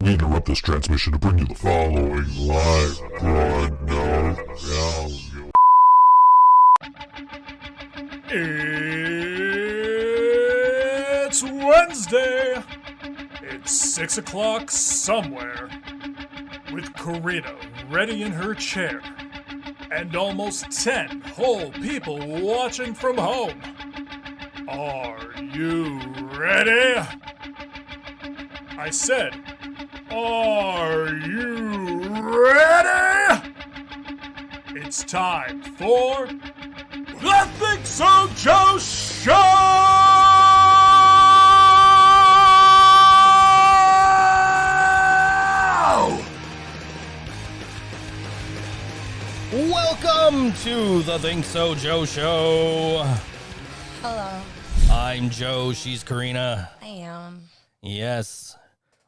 We interrupt this transmission to bring you the following live broadcast. It's Wednesday. It's 6 o'clock somewhere. With Karina ready in her chair. And almost 10 whole people watching from home. Are you ready? I said, are you ready? It's time for the ThinkSoJoE Show! Welcome to the ThinkSoJoE Show. Hello. I'm Joe. She's Karina. I am. Yes.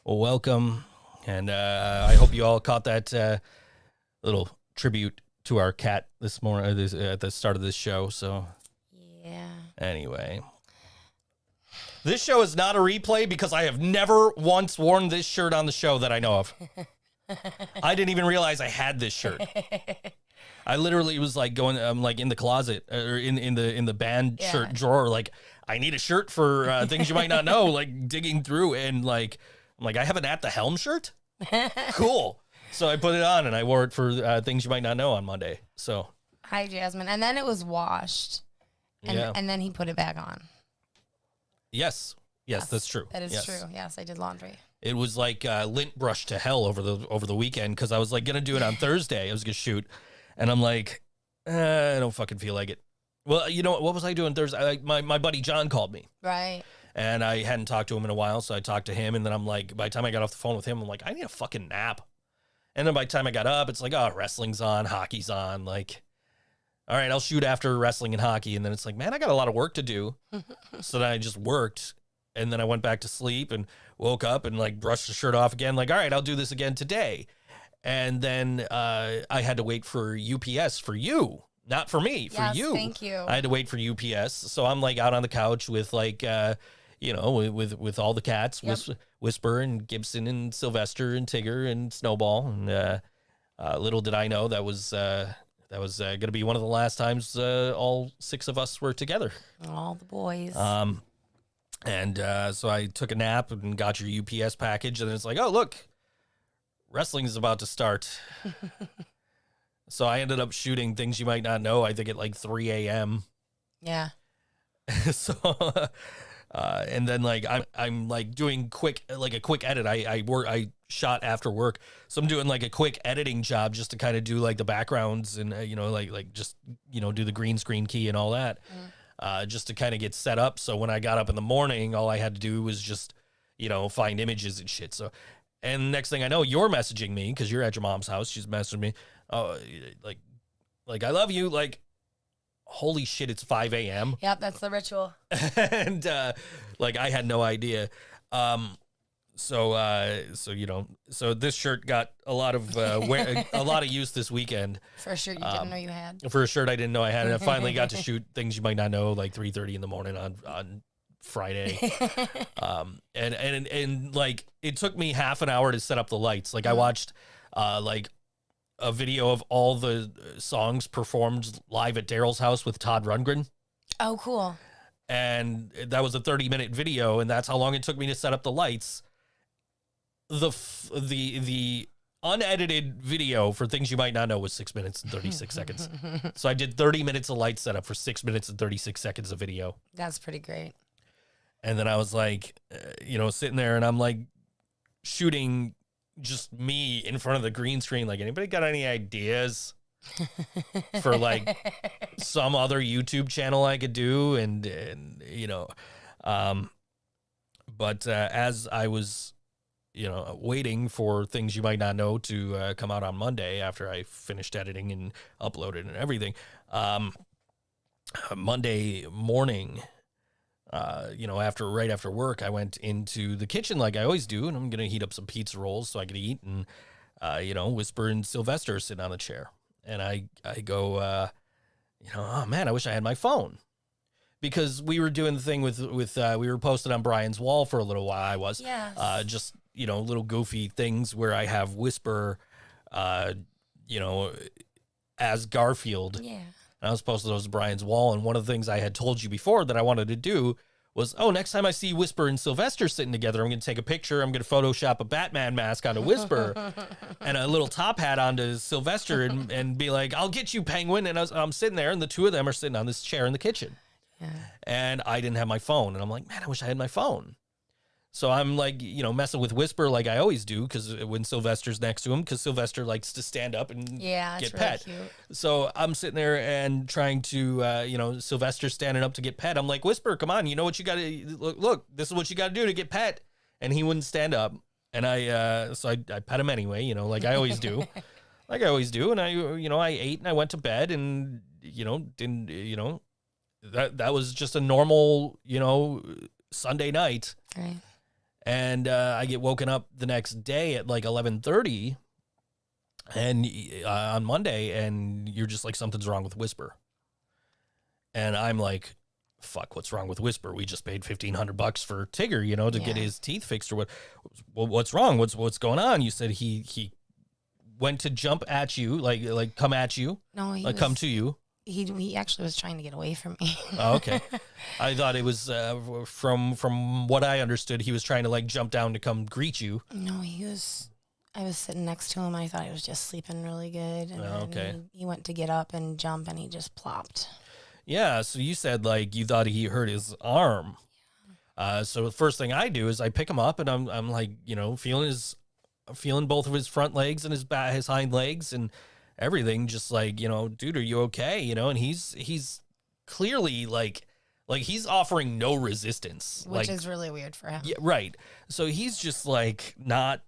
Well, welcome. And I hope you all caught that little tribute to our cat this morning at the start of this show. So, Yeah. anyway. This show is not a replay because I have never once worn this shirt on the show that I know of. I didn't even realize I had this shirt. I literally was like going, like in the closet or in the band shirt drawer. Like, I need a shirt for things you might not know. Like digging through and like, I'm like, I have an At the Helm shirt. Cool. So I put it on and I wore it for things you might not know on Monday. So Hi, Jasmine. And then it was washed. And then he put it back on. Yes, that's true. That is true. Yes, I did laundry. It was like lint brush to hell over the weekend because I was like gonna do it on Thursday. I was gonna shoot, and I'm like, I don't fucking feel like it. Well, you know what was I doing Thursday? My buddy John called me, Right. and I hadn't talked to him in a while, so I talked to him, and then I'm like, by the time I got off the phone with him, I'm like, I need a fucking nap. And then by the time I got up, it's like, oh, wrestling's on, hockey's on, like, all right, I'll shoot after wrestling and hockey, and then it's like, man, I got a lot of work to do. So then I just worked, and then I went back to sleep and woke up and like brushed the shirt off again, like, all right, I'll do this again today. And then I had to wait for UPS for you, not for me, for you. Thank you. I had to wait for UPS, so I'm like out on the couch with like, with all the cats, Whisper and Gibson and Sylvester and Tigger and Snowball, and little did I know that was going to be one of the last times all six of us were together. All the boys. And so I took a nap and got your UPS package, and it's like, oh, look, wrestling is about to start. So I ended up shooting things you might not know, I think at like 3 a.m. Yeah. So, and then like, I'm like doing a quick edit. I shot after work. So I'm doing like a quick editing job just to kind of do like the backgrounds and, just do the green screen key and all that. Just to kind of get set up. So when I got up in the morning, all I had to do was just, find images and shit. So, and next thing I know, you're messaging me because you're at your mom's house. She's messaging me. Oh, like, I love you. Like, holy shit, it's 5 a.m. Yep, that's the ritual. And, I had no idea. So this shirt got a lot of a lot of use this weekend. For a shirt you didn't know you had. For a shirt I didn't know I had, and I finally got to shoot things you might not know, like 3:30 in the morning on Friday. And like it took me half an hour to set up the lights. Like I watched like a video of all the songs performed live at Daryl's house with Todd Rundgren. Oh, cool. And that was a 30-minute video, and that's how long it took me to set up the lights. The unedited video for things you might not know was 6 minutes and 36 seconds. So I did 30 minutes of light setup for 6 minutes and 36 seconds of video. That's pretty great. And then I was like, sitting there and I'm like shooting just me in front of the green screen. Like, anybody got any ideas for like some other YouTube channel I could do? But as I was, waiting for things you might not know to come out on Monday after I finished editing and uploaded and everything. Monday morning, right after work, I went into the kitchen like I always do, and I'm going to heat up some pizza rolls so I could eat. And, Whisper and Sylvester sitting on the chair. And I go, oh man, I wish I had my phone. Because we were doing the thing with we were posted on Brian's wall for a little while. I was just little goofy things where I have Whisper, as Garfield. Yeah. And I was posting those to Brian's wall. And one of the things I had told you before that I wanted to do was, next time I see Whisper and Sylvester sitting together, I'm going to take a picture. I'm going to Photoshop a Batman mask onto Whisper and a little top hat onto Sylvester and be like, I'll get you, Penguin. And I'm sitting there, and the two of them are sitting on this chair in the kitchen. Yeah. And I didn't have my phone. And I'm like, man, I wish I had my phone. So I'm like, messing with Whisper like I always do, because when Sylvester's next to him, because Sylvester likes to stand up and get pet. Really cute. So I'm sitting there and trying to, Sylvester's standing up to get pet. I'm like, Whisper, come on, you know what you got to look. This is what you got to do to get pet. And he wouldn't stand up. And I pet him anyway, like I always do, And I ate and I went to bed and that was just a normal Sunday night. Right. And I get woken up the next day at like 11:30 and on Monday, and you're just like, something's wrong with Whisper. And I'm like, fuck, what's wrong with Whisper? We just paid $1,500 for Tigger, to get his teeth fixed or what. What's wrong? What's going on? You said he went to jump at you, like come at you. No, come to you. He actually was trying to get away from me. Oh, okay. I thought it was from what I understood, he was trying to like jump down to come greet you. No, I was sitting next to him. I thought he was just sleeping really good. And okay. He went to get up and jump, and he just plopped. Yeah. So you said like you thought he hurt his arm. So the first thing I do is I pick him up, and I'm like, feeling both of his front legs and his hind legs and everything, just like, dude, are you okay? And he's clearly like he's offering no resistance, which is really weird for him. Yeah, right. So he's just like not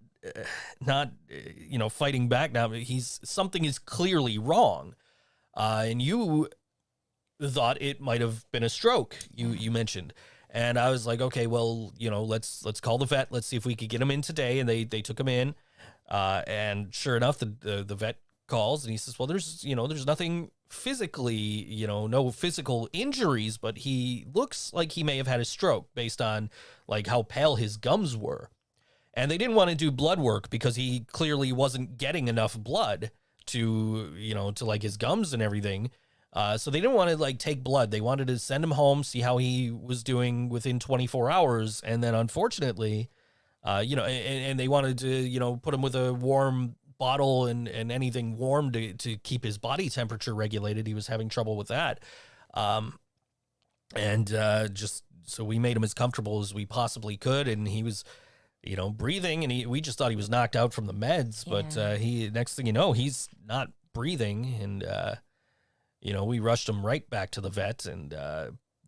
fighting back now. Something is clearly wrong, and you thought it might have been a stroke. You mentioned, and I was like, okay, well, let's call the vet. Let's see if we could get him in today. And they took him in, and sure enough, the vet calls, and he says, well, there's nothing physically, no physical injuries, but he looks like he may have had a stroke based on like how pale his gums were. And they didn't want to do blood work because he clearly wasn't getting enough blood to like his gums and everything. So they didn't want to like take blood. They wanted to send him home, see how he was doing within 24 hours. And then unfortunately, and they wanted to, put him with a warm bottle and anything warm to keep his body temperature regulated. He was having trouble with that. Just so we made him as comfortable as we possibly could. And he was, breathing, and we just thought he was knocked out from the meds, but next thing you know, he's not breathing. And, we rushed him right back to the vet, and,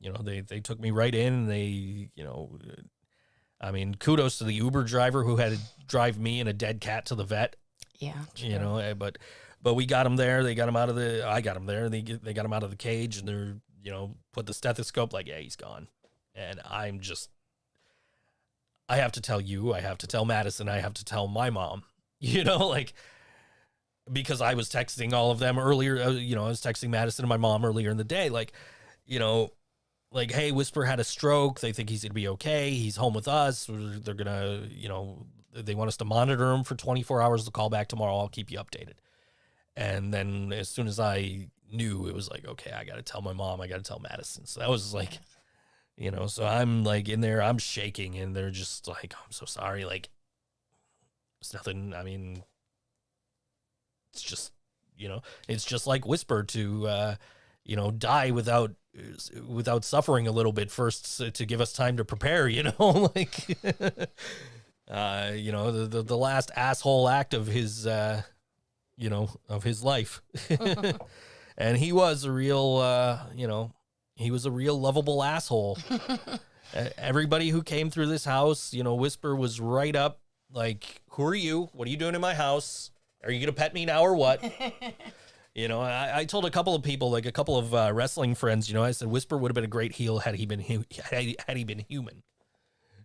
they took me right in, and they, kudos to the Uber driver who had to drive me and a dead cat to the vet. Yeah, true. But we got him there. They got him out of I got him there. They got him out of the cage, and they're, put the stethoscope, like, yeah, he's gone. And I have to tell you, I have to tell Madison, I have to tell my mom, because I was texting all of them earlier, I was texting Madison and my mom earlier in the day, hey, Whisper had a stroke. They think he's going to be okay. He's home with us. They're going to, they want us to monitor him for 24 hours. They'll call back tomorrow. I'll keep you updated. And then as soon as I knew, it was like, okay, I got to tell my mom. I got to tell Madison. So that was like, so I'm like in there, I'm shaking, and they're just like, I'm so sorry. Like, it's nothing. I mean, it's just, it's just like Whisper to, die without suffering a little bit first to give us time to prepare, like, the last asshole act of his, of his life. And he was a real, he was a real lovable asshole. Everybody who came through this house, Whisper was right up, like, who are you? What are you doing in my house? Are you going to pet me now or what? I told a couple of people, like a couple of wrestling friends, I said Whisper would have been a great heel had he been human,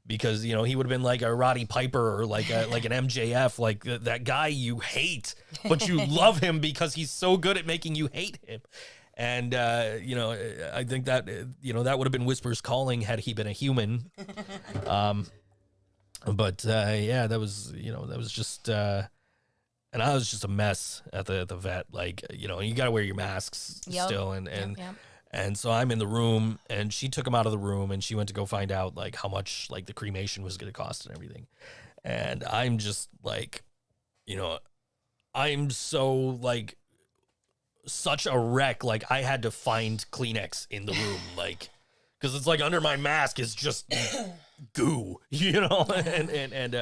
because he would have been like a Roddy Piper or like an MJF, like that guy you hate, but you love him because he's so good at making you hate him. And I think that that would have been Whisper's calling had he been a human. But yeah, that was just and I was just a mess at the vet. Like, you know, you got to wear your masks still, and so I'm in the room, and she took him out of the room, and she went to go find out like how much like the cremation was going to cost and everything. And I'm just like, you know, I'm so like such a wreck. Like I had to find Kleenex in the room, like, because it's like under my mask is just goo, you know, and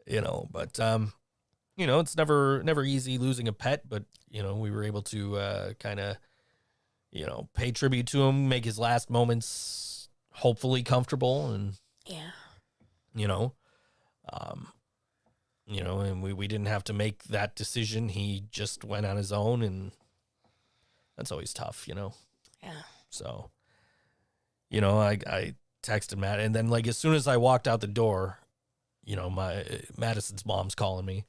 you know, but you know, it's never easy losing a pet, but you know, we were able to kind of, you know, pay tribute to him, make his last moments hopefully comfortable, and you know, and we didn't have to make that decision. He just went on his own, and that's always tough, you know. Yeah. So, you know, I texted Matt, and then like as soon as I walked out the door, you know, Madison's mom's calling me.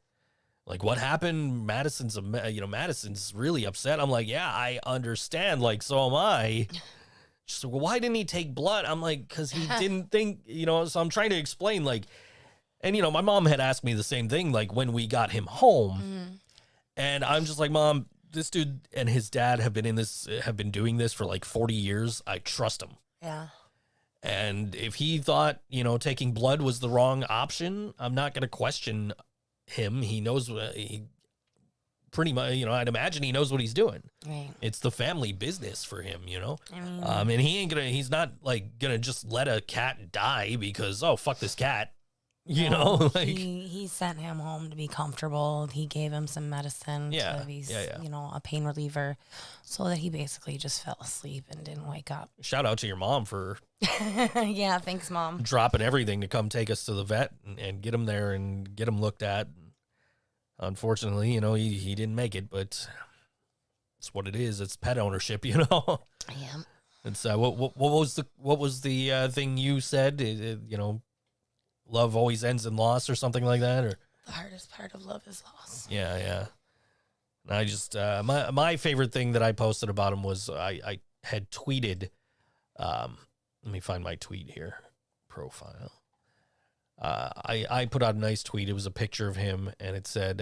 Like, what happened? Madison's really upset. I'm like, yeah, I understand. Like, so am I. She's like, well, why didn't he take blood? I'm like, because he didn't think, you know, so I'm trying to explain, like, and, you know, my mom had asked me the same thing, like, when we got him home. And I'm just like, Mom, this dude and his dad have been doing this for like 40 years. I trust him. Yeah. And if he thought, you know, taking blood was the wrong option, I'm not going to question him. He knows he pretty much, you know, I'd imagine he knows what he's doing. Right. It's the family business for him, you know. I mean, and he's not like gonna just let a cat die because, oh, fuck this cat, you know. Like he sent him home to be comfortable. He gave him some medicine to be, you know, a pain reliever, so that he basically just fell asleep and didn't wake up. Shout out to your mom for yeah, thanks, Mom. Dropping everything to come take us to the vet and get him there and get him looked at. Unfortunately, you know, he didn't make it, but it's what it is. It's pet ownership, you know. Yeah. It's what was the thing you said? You know, love always ends in loss or something like that, or the hardest part of love is loss. Yeah, yeah. And I just my favorite thing that I posted about him was I had tweeted. Let me find my tweet here. Profile. I put out a nice tweet. It was a picture of him, and it said,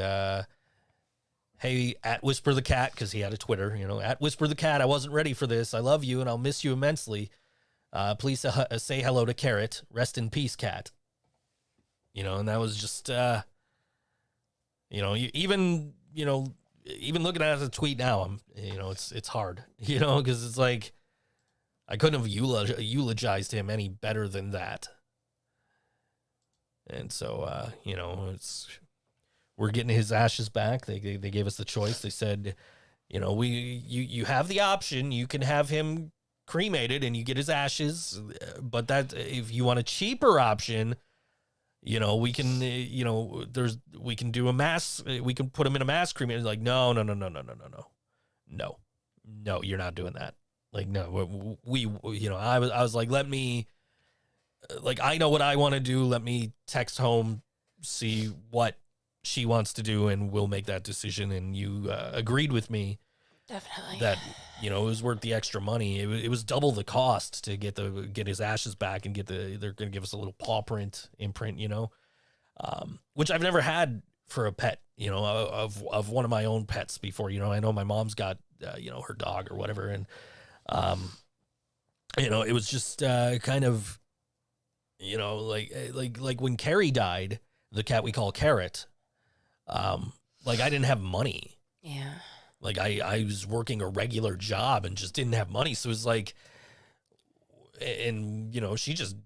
hey, at Whisper the Cat, because he had a Twitter, you know, at Whisper the Cat, I wasn't ready for this. I love you, and I'll miss you immensely. Please say hello to Carrot. Rest in peace, Cat. You know, and that was just, you know, even looking at it as a tweet now, you know, it's hard, you know, because it's like, I couldn't have eulogized him any better than that. And so, you know, we're getting his ashes back. They gave us the choice. They said, you know, you have the option. You can have him cremated and you get his ashes. But that if you want a cheaper option, you know, we can, you know, we can do a mass. We can put him in a mass cremation. Like, no, you're not doing that. Like, no, we you know, I was like, let me. Like, I know what I want to do. Let me text home, see what she wants to do, and we'll make that decision. And you agreed with me. Definitely. That, you know, it was worth the extra money. It was double the cost to get his ashes back and they're going to give us a little paw print imprint, you know, which I've never had for a pet, you know, of one of my own pets before. You know, I know my mom's got, you know, her dog or whatever. And, you know, it was just kind of, you know, like when Carrie died, the cat we call Carrot, like I didn't have money. Yeah. Like I was working a regular job and just didn't have money. So it was like, and you know, she just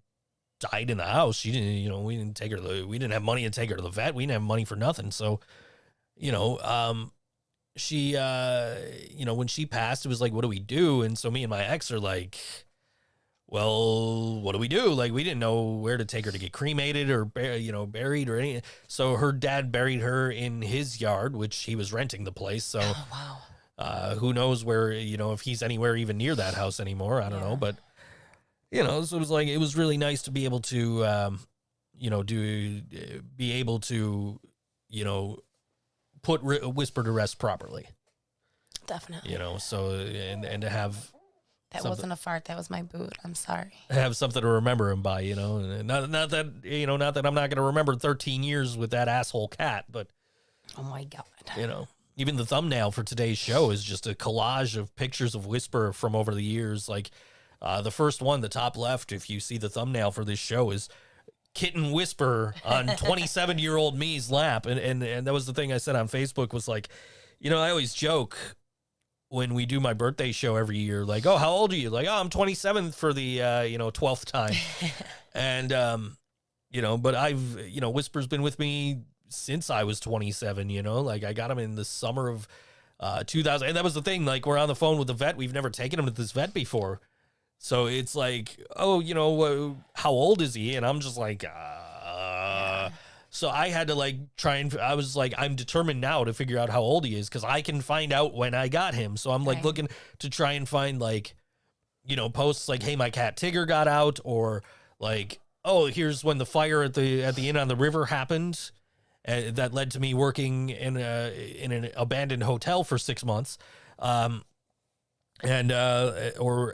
died in the house. She didn't, you know, we didn't have money to take her to the vet. We didn't have money for nothing. So, you know, she, you know, when she passed, it was like, what do we do? And so me and my ex are like, well, what do we do? Like, we didn't know where to take her to get cremated or, you know, buried or anything. So her dad buried her in his yard, which he was renting the place. So, who knows where, you know, if he's anywhere even near that house anymore. I don't know. But, you know, so it was like, it was really nice to be able to, you know, be able to, you know, put Whisper to rest properly. Definitely. You know, so, and to have, That wasn't a fart. That was my boot. I'm sorry. Have something to remember him by, not that, not that I'm not going to remember 13 years with that asshole cat, but. Oh my God. Even the thumbnail for today's show is just a collage of pictures of Whisper from over the years. Like the first one, the top left, if you see the thumbnail for this show, is kitten Whisper on 27-year-old me's lap. And that was the thing I said on Facebook was like, I always joke when we do my birthday show every year, like, oh, how old are you? Like, oh, I'm 27 for the, 12th time. And, but I've, Whisper's been with me since I was 27, like I got him in the summer of 2000. And that was the thing, like we're on the phone with the vet. We've never taken him to this vet before. So it's like, oh, how old is he? And I'm just like, So I had to I was like, I'm determined now to figure out how old he is because I can find out when I got him. So I'm like looking to try and find posts like, hey, my cat Tigger got out, or like, oh, here's when the fire at the inn on the river happened. That led to me working in an abandoned hotel for 6 months, or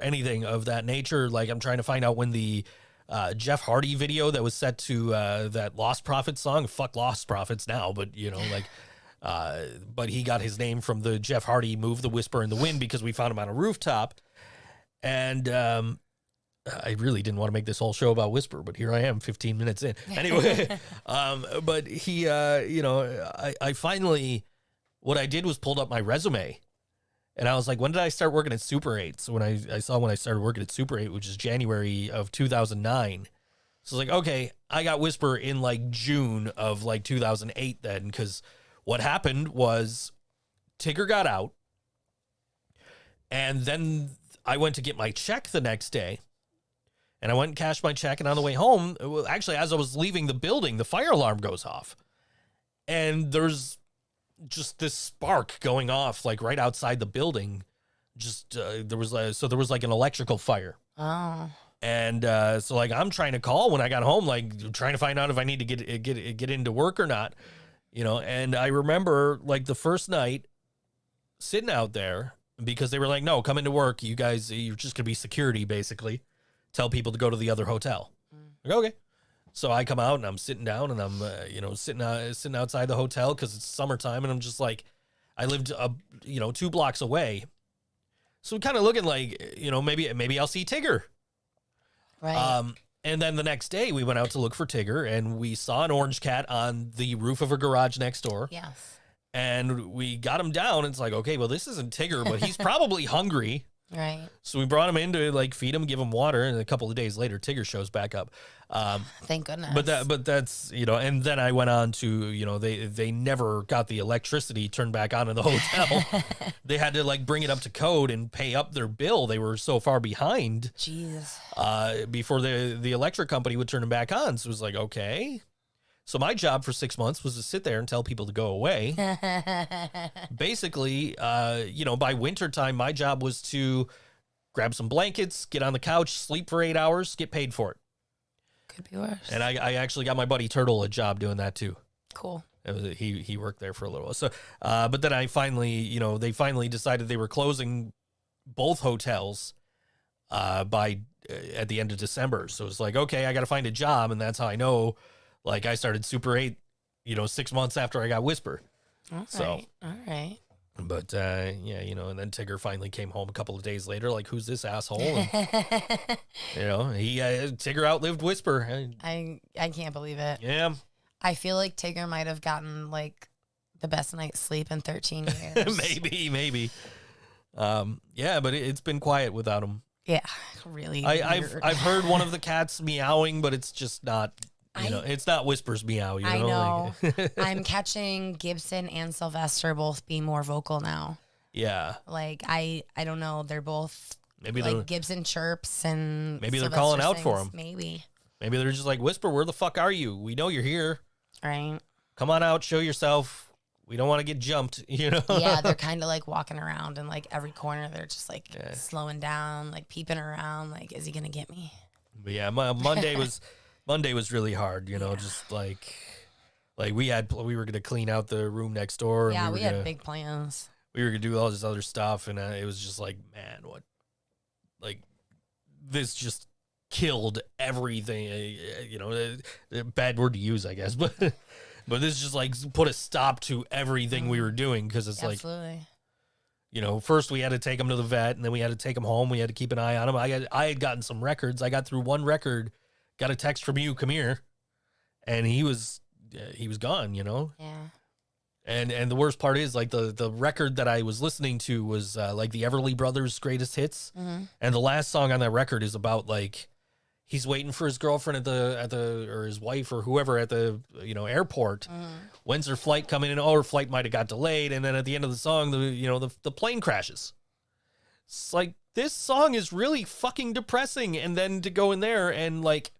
anything of that nature. Like I'm trying to find out when the Jeff Hardy video that was set to that Lost Prophets song. Fuck Lost Prophets now, but but he got his name from the Jeff Hardy "Move the Whisper in the Wind" because we found him on a rooftop, and I really didn't want to make this whole show about Whisper, but here I am 15 minutes in. Anyway, but he, I finally, what I did was pulled up my resume, and I was like, when did I start working at Super 8? So when I saw when I started working at Super 8, which is January of 2009. So I was like, okay, I got Whisper in like June of like 2008 then, because what happened was Tigger got out, and then I went to get my check the next day. And I went and cashed my check, and on the way home, actually, as I was leaving the building, the fire alarm goes off. And there's just this spark going off, like right outside the building. There was like an electrical fire. Oh. And so like I'm trying to call when I got home, like trying to find out if I need to get into work or not, And I remember like the first night sitting out there because they were like, no, come into work. You guys, you're just gonna be security basically. Tell people to go to the other hotel. Like, okay. So I come out and I'm sitting down and I'm, sitting outside the hotel because it's summertime, and I'm just like, I lived 2 blocks away. So I'm kind of looking like, maybe I'll see Tigger. Right. And then the next day we went out to look for Tigger, and we saw an orange cat on the roof of a garage next door. Yes. And we got him down. And it's like, okay, well, this isn't Tigger, but he's probably hungry. Right. So we brought him in to like feed him, give him water, and a couple of days later, Tigger shows back up. Thank goodness. But that's and then I went on to they never got the electricity turned back on in the hotel. They had to like bring it up to code and pay up their bill. They were so far behind. Jeez. Before the electric company would turn them back on. So it was like, okay. So my job for 6 months was to sit there and tell people to go away. Basically, by wintertime, my job was to grab some blankets, get on the couch, sleep for 8 hours, get paid for it. Could be worse. And I actually got my buddy Turtle a job doing that too. Cool. He worked there for a little while. So, but then I finally, they finally decided they were closing both hotels at the end of December. So it's like, okay, I got to find a job, and that's how I know. Like I started Super 8, 6 months after I got Whisper. All right. But and then Tigger finally came home a couple of days later. Like, who's this asshole? And, Tigger outlived Whisper. I can't believe it. Yeah. I feel like Tigger might have gotten like the best night's sleep in 13 years. maybe. But it's been quiet without him. Yeah, really. I've heard one of the cats meowing, but it's just not. It's not Whisper's meow. I know. I'm catching Gibson and Sylvester both being more vocal now. Yeah. Like I don't know. They're both maybe like Gibson chirps and maybe Sylvester they're calling out sings. for him. Maybe they're just like, Whisper, where the fuck are you? We know you're here. Right. Come on out, show yourself. We don't want to get jumped. Yeah, they're kind of like walking around in like every corner. They're just like slowing down, like peeping around. Like, is he gonna get me? But yeah, Monday was really hard, just like we were going to clean out the room next door. Yeah, and we had big plans. We were going to do all this other stuff. And it was just like, man, like this just killed everything. Bad word to use, I guess, but this just like put a stop to everything we were doing because it's Absolutely. like, first we had to take him to the vet, and then we had to take him home. We had to keep an eye on him. I had gotten some records. I got through one record, got a text from you, come here, and he was gone. Yeah. And the worst part is like the record that I was listening to was like the Everly Brothers' greatest hits, and the last song on that record is about like he's waiting for his girlfriend or his wife or whoever at the airport. When's her flight coming in? Oh, her flight might have got delayed, and then at the end of the song, the plane crashes. It's like this song is really fucking depressing, and then to go in there and like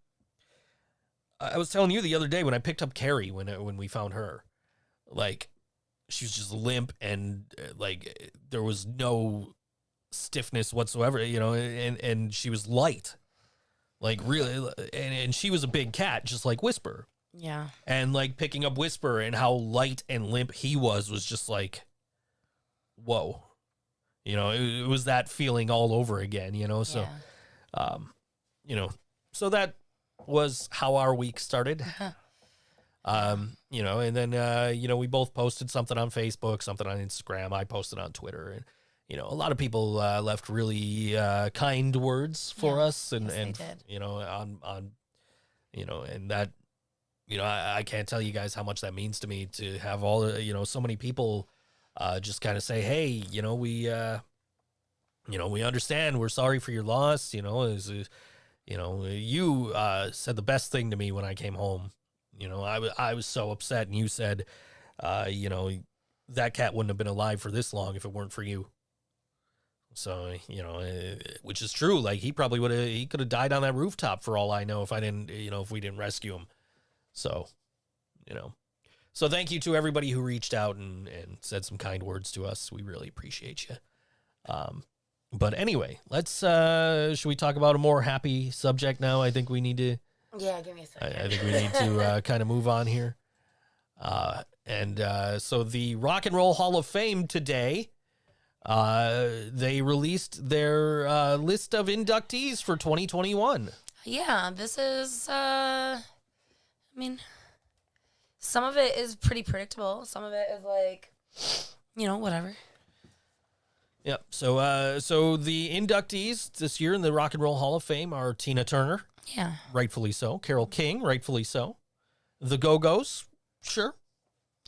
I was telling you the other day when I picked up Carrie when we found her, like. She was just limp and like there was no stiffness whatsoever, and she was light, like really, and she was a big cat, just like Whisper. Yeah. And like picking up Whisper and how light and limp he was just like, whoa, it was that feeling all over again, so, so that was how our week started. And then, we both posted something on Facebook, something on Instagram. I posted on Twitter, and, a lot of people left really kind words for us and that, I can't tell you guys how much that means to me to have all, so many people just kind of say, hey, we understand. We're sorry for your loss. You said the best thing to me when I came home. I was so upset, and you said, that cat wouldn't have been alive for this long if it weren't for you. So, which is true. Like he could have died on that rooftop for all I know if we didn't rescue him. So, so thank you to everybody who reached out and said some kind words to us. We really appreciate you. But anyway, should we talk about a more happy subject now? I think we need to. Yeah, give me a second. I think we need to kind of move on here. So the Rock and Roll Hall of Fame today, they released their list of inductees for 2021. Yeah, this is, some of it is pretty predictable. Some of it is like, whatever. Yep. So the inductees this year in the Rock and Roll Hall of Fame are Tina Turner. Yeah. Rightfully so. Carole King, rightfully so. The Go-Go's, sure.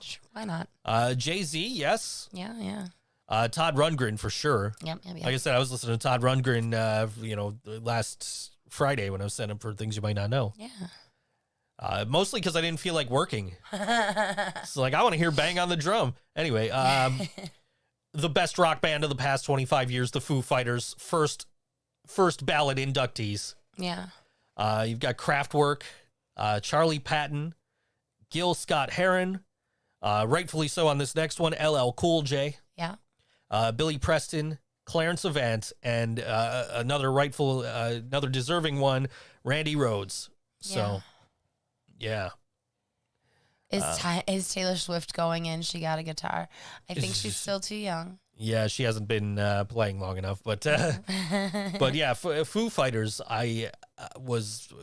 Sure, why not? Jay-Z, yes. Yeah. Todd Rundgren, for sure. Yep. Like I said, I was listening to Todd Rundgren, last Friday when I was setting up for Things You Might Not Know. Yeah. Mostly because I didn't feel like working. So, like, I want to hear bang on the drum. Anyway, the best rock band of the past 25 years, the Foo Fighters, first ballot inductees. Yeah. You've got Kraftwerk, Charlie Patton, Gil Scott-Heron, rightfully so on this next one, LL Cool J. Yeah. Billy Preston, Clarence Avant, and another deserving one, Randy Rhoads. So, yeah. Is Taylor Swift going in? She got a guitar. I think she's still too young. Yeah, she hasn't been playing long enough, but yeah, Foo Fighters.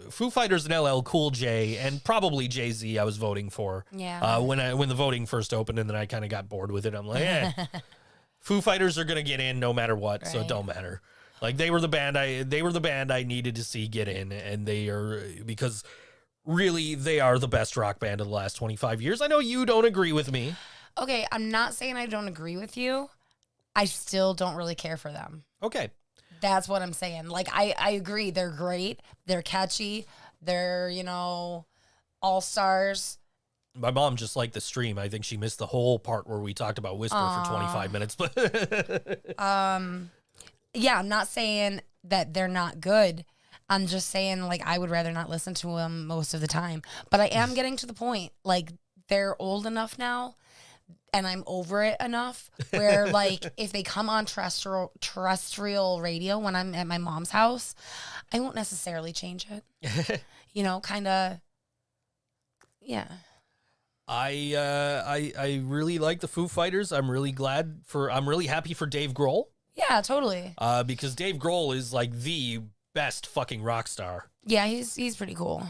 Foo Fighters and LL Cool J, and probably Jay-Z. I was voting for. Yeah. When the voting first opened, and then I kind of got bored with it. I'm like, Foo Fighters are gonna get in no matter what, so it don't matter. Like they were the band I needed to see get in, and they are because really they are the best rock band of the last 25 years. I know you don't agree with me. Okay, I'm not saying I don't agree with you. I still don't really care for them. Okay. That's what I'm saying. Like, I agree. They're great. They're catchy. They're, all-stars. My mom just liked the stream. I think she missed the whole part where we talked about Whisper for 25 minutes. But yeah, I'm not saying that they're not good. I'm just saying, like, I would rather not listen to them most of the time. But I am getting to the point, like, they're old enough now, and I'm over it enough where, like, if they come on terrestrial radio when I'm at my mom's house, I won't necessarily change it. Kind of, yeah. I really like the Foo Fighters. I'm really happy for Dave Grohl. Yeah, totally. Because Dave Grohl is like the best fucking rock star. Yeah, he's pretty cool.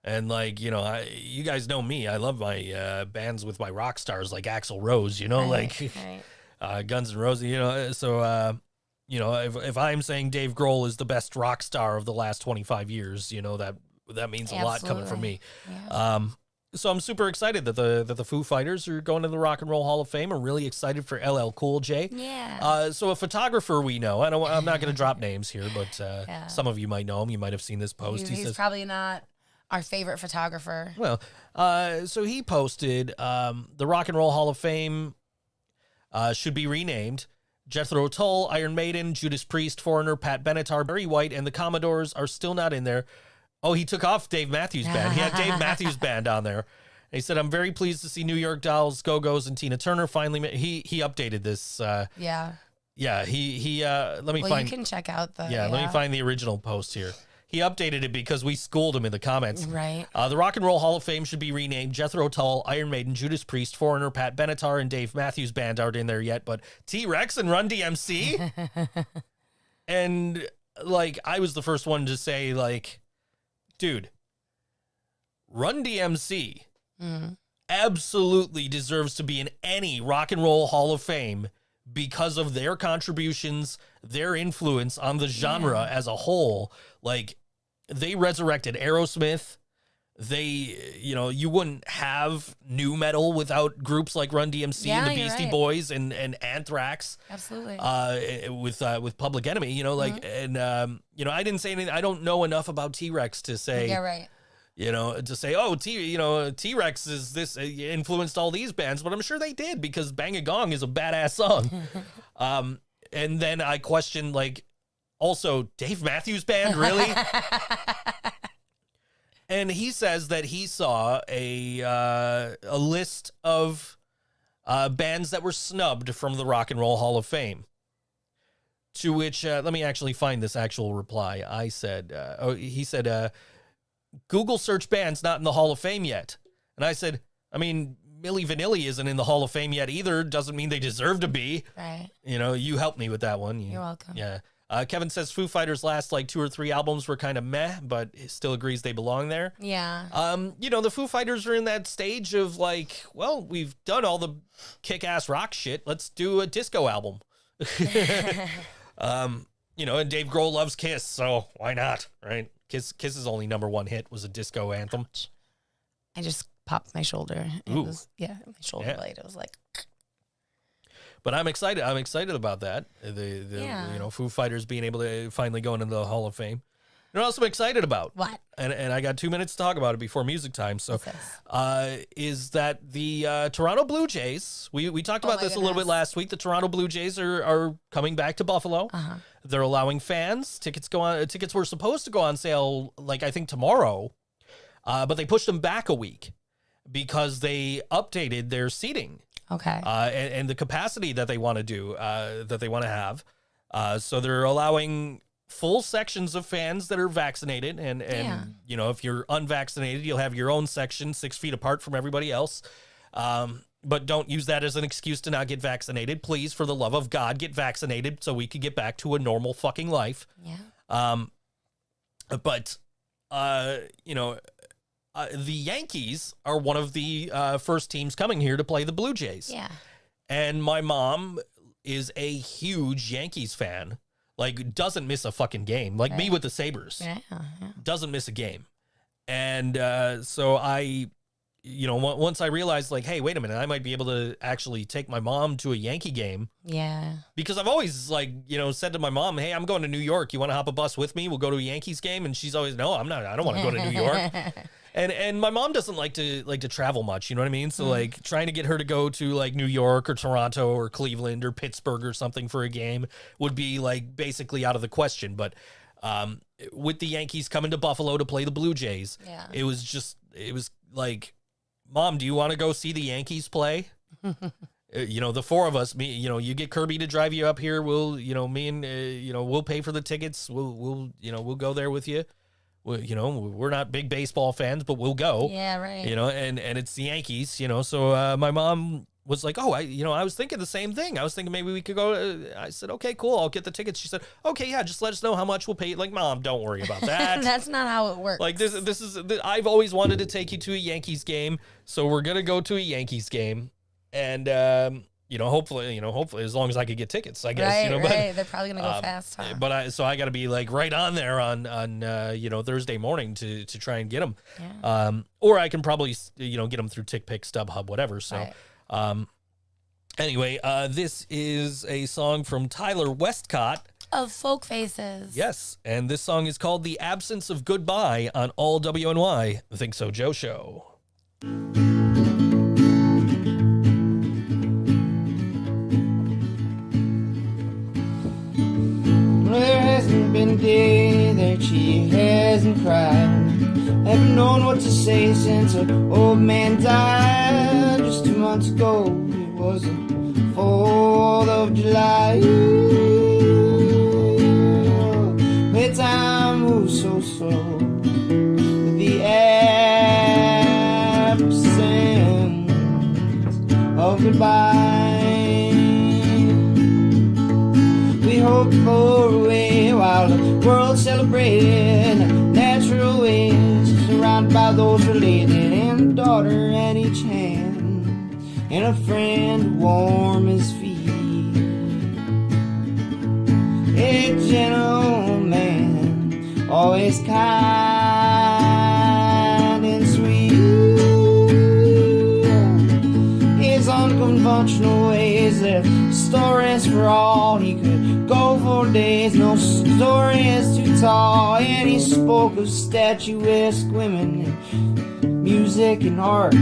And like, you know, you guys know me. I love my bands with my rock stars like Axl Rose, you know, Right. Guns N' Roses, you know. So, you know, if I'm saying Dave Grohl is the best rock star of the last 25 years, you know, that means a lot coming from me. Yeah. So I'm super excited that the Foo Fighters are going to the Rock and Roll Hall of Fame. I'm really excited for LL Cool J. Yeah. So a photographer we know, I'm not going to drop names here, but some of you might know him. You might have seen this post. He's says, probably not our favorite photographer. well, so he posted the Rock and Roll Hall of Fame should be renamed. Jethro Tull, Iron Maiden, Judas Priest, Foreigner, Pat Benatar, Barry White, and the Commodores are still not in there. Oh, he took off Dave Matthews Band. He had Dave Matthews Band on there. He said, "I'm very pleased to see New York Dolls, Go-Go's, and Tina Turner finally." He updated this. Yeah. Yeah. He. Let me Well, find. you can check out the. Let me find the original post here. He updated it because we schooled him in the comments. Right. The Rock and Roll Hall of Fame should be renamed. Jethro Tull, Iron Maiden, Judas Priest, Foreigner, Pat Benatar, and Dave Matthews Band aren't in there yet, but T-Rex and Run DMC. And like, I was the first one to say, like, dude, Run DMC absolutely deserves to be in any Rock and Roll Hall of Fame because of their contributions, their influence on the genre as a whole. Like, they resurrected Aerosmith. They, you know, you wouldn't have new metal without groups like Run DMC and the you're Beastie right. Boys and Anthrax. Absolutely. With Public Enemy, you know, like, and you know, I didn't say anything. I don't know enough about T-Rex to say, Yeah, right. you know, to say, oh, T-Rex is this influenced all these bands, but I'm sure they did because Bang a Gong is a badass song. And then I questioned, like, also Dave Matthews Band, really? And he says that he saw a list of bands that were snubbed from the Rock and Roll Hall of Fame. To which, let me actually find this actual reply. I said, he said, Google search bands not in the Hall of Fame yet. And I said, I mean, Milli Vanilli isn't in the Hall of Fame yet either. Doesn't mean they deserve to be. Right. You know, you helped me with that one. You're welcome. Yeah. Kevin says Foo Fighters' last like 2 or 3 albums were kind of meh, but he still agrees they belong there. Yeah. You know, the Foo Fighters are in that stage of like, well, we've done all the kick-ass rock shit. Let's do a disco album. You know, and Dave Grohl loves Kiss, so why not, right? Kiss's only #1 hit was a disco anthem. I just popped my shoulder. It Ooh. was, my shoulder blade. It was like, But I'm excited. I'm excited about that. The you know, Foo Fighters being able to finally go into the Hall of Fame. You know what else I'm excited about? what? And I got 2 minutes to talk about it before music time. So, What's this? is that the Toronto Blue Jays? We talked about my this a little bit goodness. last week. The Toronto Blue Jays are coming back to Buffalo. Uh-huh. They're allowing fans. Tickets were supposed to go on sale, like, I think tomorrow, but they pushed them back a week because they updated their seating. Okay. And the capacity that they want to do, that they want to have. So they're allowing full sections of fans that are vaccinated. And you know, if you're unvaccinated, you'll have your own section 6 feet apart from everybody else. But don't use that as an excuse to not get vaccinated. Please, for the love of God, get vaccinated so we could get back to a normal fucking life. Yeah. But, you know, the Yankees are one of the first teams coming here to play the Blue Jays. Yeah. And my mom is a huge Yankees fan. Like, doesn't miss a fucking game. Like me with the Sabres. Yeah. Doesn't miss a game. And so I, you know, once I realized, like, hey, wait a minute, I might be able to actually take my mom to a Yankee game. Yeah. Because I've always, like, you know, said to my mom, hey, I'm going to New York. You want to hop a bus with me? We'll go to a Yankees game. And she's always, no, I'm not. I don't want to go to New York. And my mom doesn't like to travel much, you know what I mean? So like trying to get her to go to like New York or Toronto or Cleveland or Pittsburgh or something for a game would be like basically out of the question. But with the Yankees coming to Buffalo to play the Blue Jays, it was like, Mom, do you want to go see the Yankees play? You know, the four of us, you know, you get Kirby to drive you up here. We'll, you know, me and, you know, we'll pay for the tickets. We'll, you know, we'll go there with you. You know, we're not big baseball fans, but we'll go. Yeah, right. You know, and it's the Yankees, you know. So my mom, was like, oh, I was thinking the same thing. I was thinking maybe we could go. I said, okay, cool. I'll get the tickets. She said, okay, yeah, just let us know how much we'll pay. Like, Mom, don't worry about that. That's not how it works. Like this is. I've always wanted to take you to a Yankees game, so we're gonna go to a Yankees game, and hopefully, as long as I could get tickets, I guess. Right, but, they're probably gonna go fast. Huh? But I got to be like right on there on Thursday morning to try and get them. Yeah. Or I can probably get them through TickPick, StubHub, whatever. So. Right. Anyway, this is a song from Tyler Westcott of Folk Faces. Yes, and this song is called "The Absence of Goodbye" on all WNY the Think So Joe show. There hasn't been a day that she hasn't cried. Haven't known what to say since her old man died. Just 2 months ago, it was the 4th of July. Where time moves so slow, with the absence of goodbye. We hoped for a way while the world celebrated natural ways, surrounded by those related, and a daughter at each hand, and a friend warm as feet. A gentleman, always kind and sweet. His unconventional ways left stories for all. He could go for days, no story is too tall. And he spoke of statuesque women and music and art.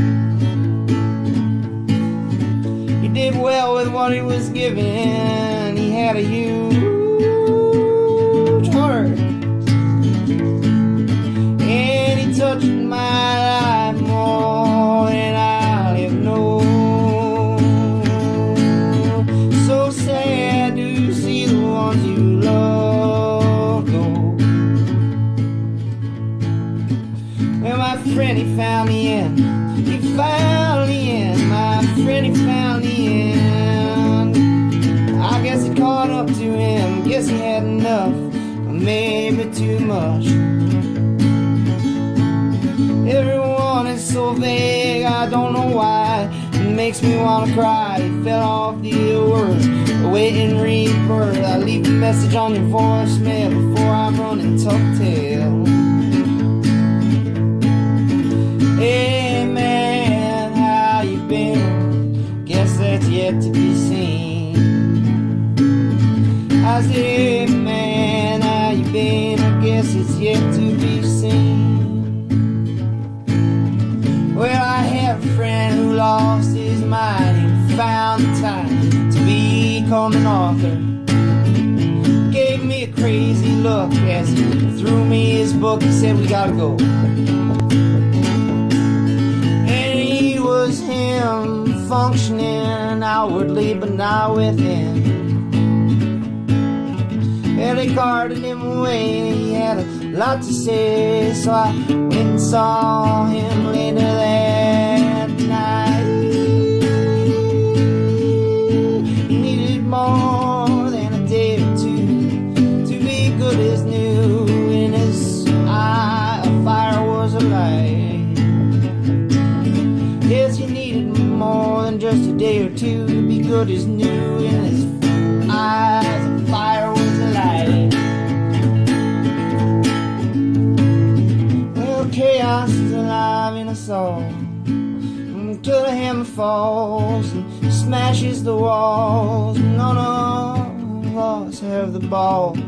He did well with what he was given. He had a huge heart, and he touched my life more than I'll ever know. So sad to see the ones you love go. Well, my friend, he found the end. He found the end. My friend, he found the end. I guess it caught up to him. Guess he had enough, or maybe too much. Everyone is so vague, I don't know why. It makes me want to cry. He fell off the word, awaiting rebirth. I leave a message on your voicemail before I'm running tuck-tail. Hey man, how you been? Guess that's yet to be seen. I said, hey man, how you been? I guess it's yet to be seen. Well, I have a friend who lost his mind and found the time to become an author. Gave me a crazy look as he threw me his book. He said, we gotta go. And he was him, functioning outwardly but not within. Well, they carted him away, he had a lot to say, so I went and saw him later that night. He needed more than a day or two to be good as new. In his eye, a fire was alight. Yes, he needed more than just a day or two to be good as new. In his eyes, a fire was alight. Well, chaos is alive in us all, until the hammer falls and smashes the walls. None of us have the balls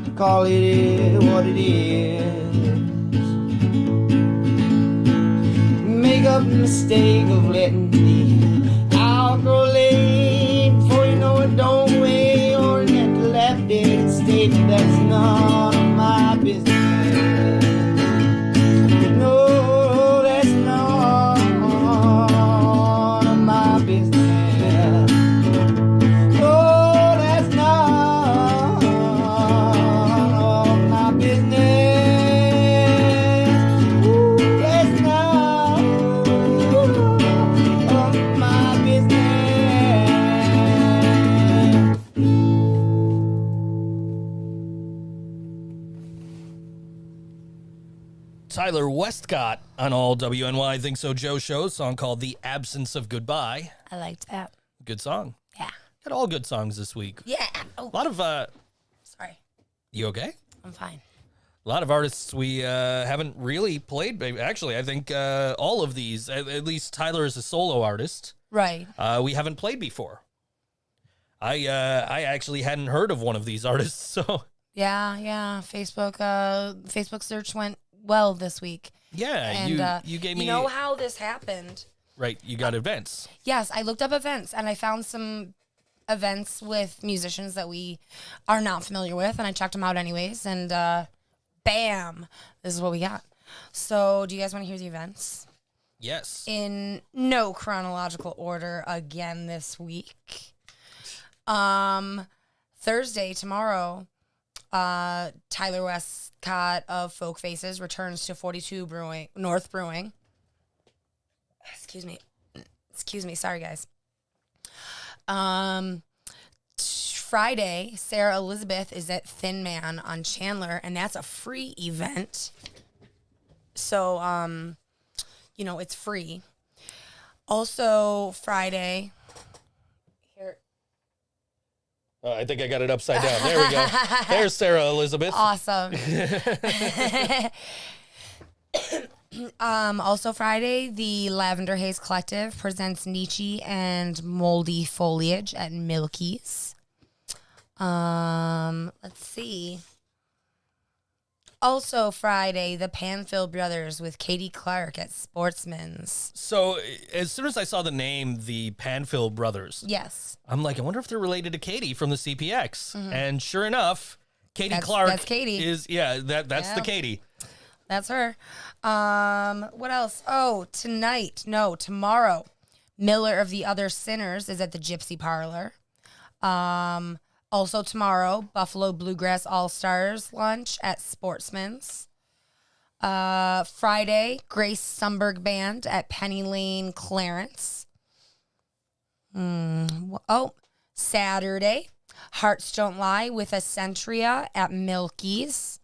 to call it what it is. Make up the mistake of letting the hour grow late. Before you know it, don't wait, or you have to left dead stage. That's none of my business. No, that's none of my business. Oh, that's none of my business. Ooh, that's none of Tyler Westcott on all WNY Think So Joe shows. Song called "The Absence of Goodbye." I liked that. Good song. Yeah. Got all good songs this week. Yeah. Oh, A lot of sorry. You okay? I'm fine. A lot of artists we haven't really played. Actually, I think all of these, at least Tyler is a solo artist. Right. We haven't played before. I actually hadn't heard of one of these artists, so Yeah. Facebook search went well this week. yeah. And you gave me You know how this happened? right. You got events. Yes, I looked up events and I found some events with musicians that we are not familiar with, and I checked them out anyways. And bam, this is what we got. So, do you guys want to hear the events? Yes. In no chronological order again this week. Thursday, tomorrow, Tyler Westcott of Folk Faces returns to 42 North Brewing. Excuse me. Sorry, guys. Friday, Sarah Elizabeth is at Thin Man on Chandler, and that's a free event. So, it's free. Also, Friday. Here. I think I got it upside down. There we go. There's Sarah Elizabeth. Awesome. Also Friday, the Lavender Haze Collective presents Nicky and Moldy Foliage at Milky's. Let's see. Also Friday, the Panfil Brothers with Katie Clark at Sportsman's. So as soon as I saw the name, the Panfil Brothers, Yes. I'm like, I wonder if they're related to Katie from the CPX. And sure enough, Katie That's- Clark that's Katie. is that's the Yeah. Katie. That's her. What else? Oh, tomorrow. Miller of the Other Sinners is at the Gypsy Parlor. Also tomorrow, Buffalo Bluegrass All-Stars lunch at Sportsman's. Friday, Grace Sumberg Band at Penny Lane Clarence. Saturday, Hearts Don't Lie with Accentria at Milky's.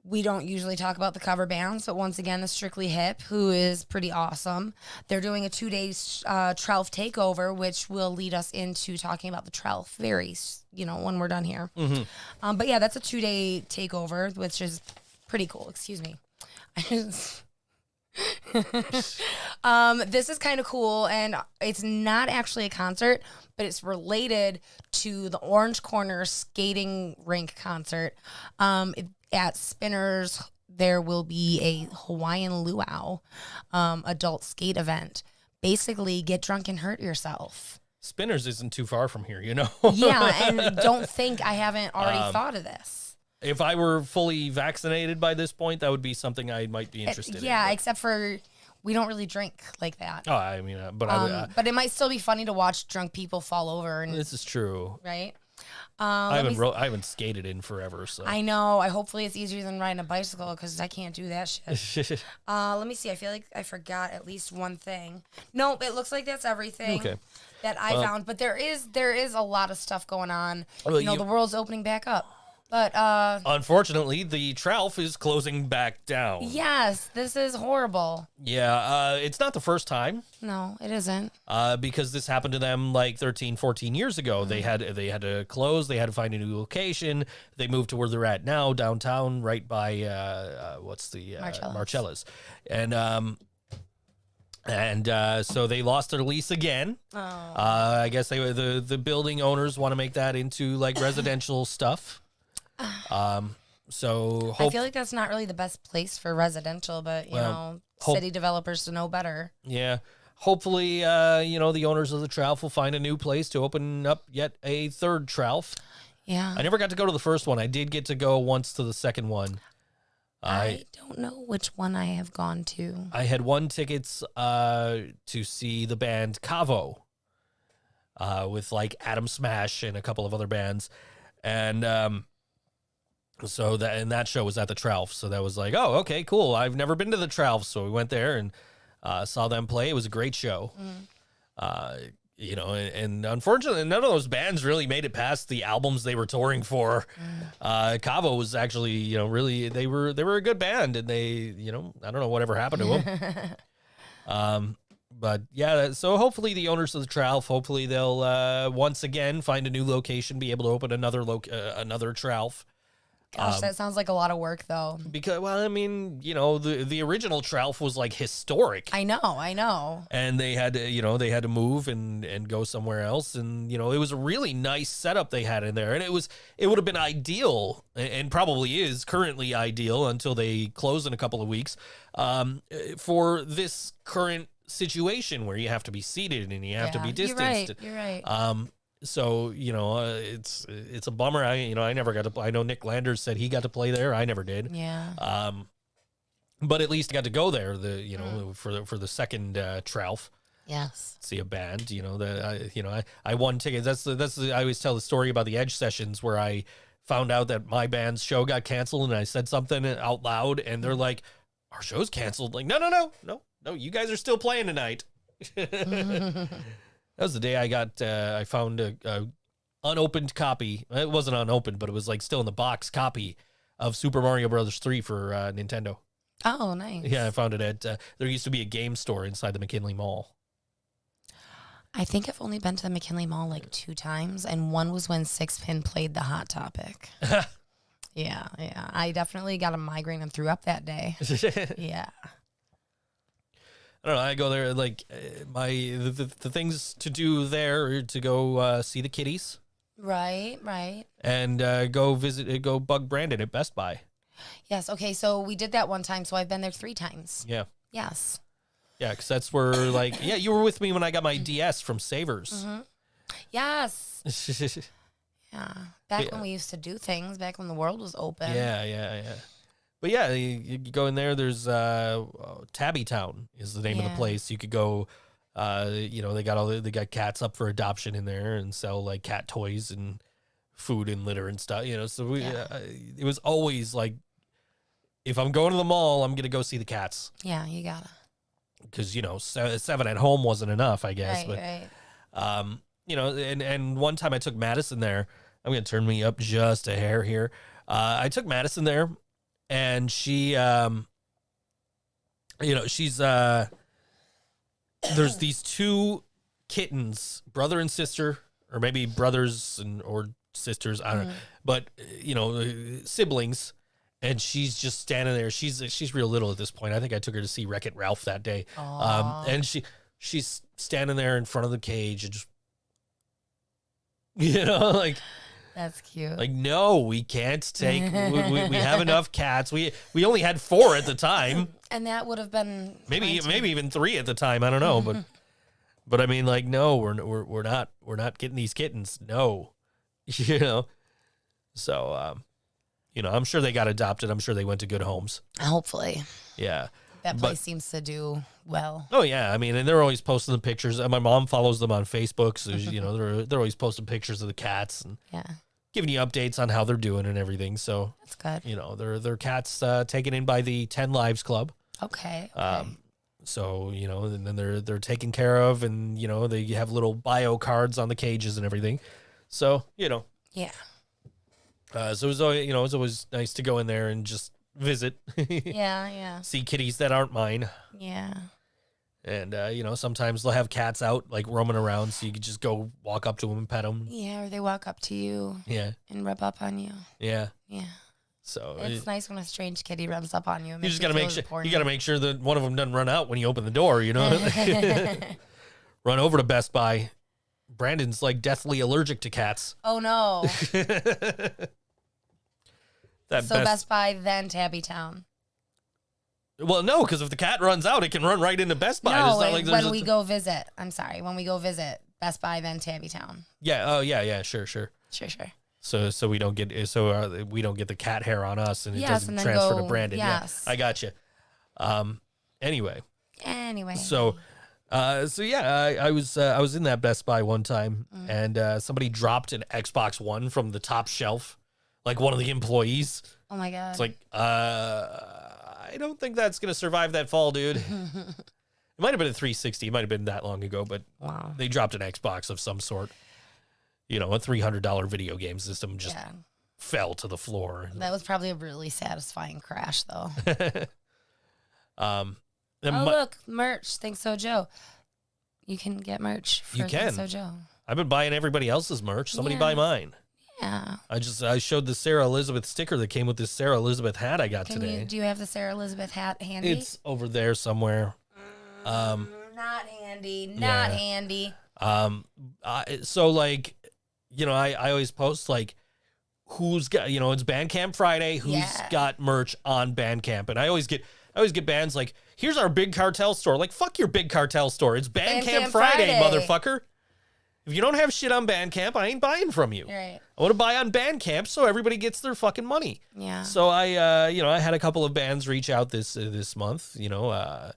We don't usually talk about the cover bands, but once again, the Strictly Hip, who is pretty awesome. They're doing a 2-day Trelf takeover, which will lead us into talking about the Trelf when we're done here. Mm-hmm. But yeah, that's a 2-day takeover, which is pretty cool. Excuse me. This is kind of cool, and it's not actually a concert, but it's related to the Orange Corner skating rink concert. At Spinners, there will be a Hawaiian luau adult skate event. Basically, get drunk and hurt yourself. Spinners isn't too far from here, Yeah, and don't think I haven't already thought of this. If I were fully vaccinated by this point, that would be something I might be interested in. Yeah, except for we don't really drink like that. Oh, I mean, But it might still be funny to watch drunk people fall over. And this is true. right? I haven't skated in forever, so. I know. Hopefully it's easier than riding a bicycle because I can't do that shit. Let me see. I feel like I forgot at least one thing. Nope, it looks like that's everything that I found. But there is a lot of stuff going on. Well, the world's opening back up. But unfortunately, the Trelf is closing back down. yes, this is horrible. Yeah, it's not the first time. No, it isn't. Because this happened to them like 13, 14 years ago. They had to close. They had to find a new location. They moved to where they're at now, downtown, right by Marcella's. And so they lost their lease again. Oh. I guess the building owners want to make that into like residential stuff. So I feel like that's not really the best place for residential, but city developers to know better. Yeah. Hopefully, the owners of the Trelf will find a new place to open up yet a third Trelf. Yeah. I never got to go to the first one. I did get to go once to the second one. I don't know which one I have gone to. I had won tickets to see the band Cavo with like Adam Smash and a couple of other bands. And so that show was at the Trelf. So that was like, oh, okay, cool. I've never been to the Trelf. So we went there and saw them play. It was a great show. you know, and unfortunately, none of those bands really made it past the albums they were touring for. Cavo was actually, you know, really they were a good band, and they, you know, I don't know whatever happened to them. But yeah, so hopefully the owners of the Tralf, hopefully they'll once again find a new location, be able to open another Tralf. Gosh, that sounds like a lot of work, though. Because, well, I mean, you know, the original Tralf was like historic. I know. And they had to, you know, they had to move and go somewhere else. And, you know, it was a really nice setup they had in there. And it would have been ideal, and probably is currently ideal until they close in a couple of weeks, for this current situation where you have to be seated and you have to be distanced. You're right. So, you know, it's a bummer. I never got to. I know Nick Landers said he got to play there. I never did. Yeah. But at least I got to go there. For the second Tralf. Yes. See a band. You know I won tickets. I always tell the story about the Edge sessions where I found out that my band's show got canceled and I said something out loud and they're like, "Our show's canceled." Like, no, you guys are still playing tonight. That was the day I found a unopened copy. It wasn't unopened, but it was like still in the box copy of Super Mario Brothers 3 for Nintendo. Oh, nice. Yeah, I found it at, there used to be a game store inside the McKinley Mall. I think I've only been to the McKinley Mall like 2 times, and one was when Sixpin played the Hot Topic. Yeah. I definitely got a migraine and threw up that day. Yeah. I don't know. I go there like the things to do there are to go see the kitties. Right. And go bug Brandon at Best Buy. Yes. Okay. So we did that one time. So I've been there 3 times. Yeah. Yes. Yeah, because that's where you were with me when I got my DS from Savers. Mm-hmm. Yes. Yeah. Back when we used to do things. Back when the world was open. Yeah. But yeah, you go in there. There's Tabby Town is the name of the place. You could go. You know, they got cats up for adoption in there and sell like cat toys and food and litter and stuff. You know, so it was always like, if I'm going to the mall, I'm gonna go see the cats. Yeah, you gotta. Because, you know, 7 at home wasn't enough, I guess. Right. You know, and one time I took Madison there. I'm gonna turn me up just a hair here. I took Madison there. And she, you know, she's, there's these 2 kittens, brother and sister, or maybe brothers or sisters, I don't know, but, you know, siblings. And she's just standing there. She's real little at this point. I think I took her to see Wreck-It Ralph that day. And she's standing there in front of the cage and just, you know, like. That's cute. Like, no, we can't take. we have enough cats. We only had 4 at the time, and that would have been maybe even 3 at the time. I don't know, but I mean, like, no, we're not getting these kittens. No, you know. So, you know, I'm sure they got adopted. I'm sure they went to good homes. Hopefully, yeah. That place seems to do well. Oh yeah, I mean, and they're always posting the pictures. My mom follows them on Facebook, so you know they're always posting pictures of the cats and giving you updates on how they're doing and everything. So that's good. You know, they're cats taken in by the 10 Lives Club. Okay. So you know, and then they're taken care of, and you know they have little bio cards on the cages and everything. So you know. Yeah. So it was always, you know, it's always nice to go in there and just visit. Yeah. See kitties that aren't mine. Yeah. And, you know, sometimes they'll have cats out, like, roaming around, so you can just go walk up to them and pet them. Yeah, or they walk up to you. Yeah. And rub up on you. Yeah. Yeah. So it's nice when a strange kitty rubs up on you. You just got to make sure, you got to make sure that one of them doesn't run out when you open the door, you know? Run over to Best Buy. Brandon's, like, deathly allergic to cats. Oh, no. Best Buy, then Tabby Town. Well, no, because if the cat runs out, it can run right into Best Buy. No, it's not like when we go visit. I'm sorry. When we go visit, Best Buy, then Tabby Town. Yeah. Oh, yeah. Sure. Sure. So we don't get the cat hair on us, and it doesn't transfer to Brandon. Yes. Yeah, I got you. Anyway. So yeah, I was in that Best Buy one time, and somebody dropped an Xbox One from the top shelf, like one of the employees. Oh my God. It's like, I don't think that's gonna survive that fall, dude. It might have been a 360. It might have been that long ago, but Wow. they dropped an Xbox of some sort. You know, a $300 video game system just fell to the floor. That was probably a really satisfying crash, though. Look, merch. ThinkSoJoE. You can get merch for You can. ThinkSoJoE. I've been buying everybody else's merch. Somebody buy mine. Yeah. I showed the Sarah Elizabeth sticker that came with this Sarah Elizabeth hat I got today. Do you have the Sarah Elizabeth hat handy? It's over there somewhere. Not handy. Not handy. So like, you know, I always post like who's got, you know, it's Bandcamp Friday, who's got merch on Bandcamp, and I always get bands like, here's our Big Cartel store. Like, fuck your Big Cartel store. It's Bandcamp Friday, motherfucker. If you don't have shit on Bandcamp, I ain't buying from you. Right. I want to buy on Bandcamp so everybody gets their fucking money. Yeah. So I had a couple of bands reach out this month. You know,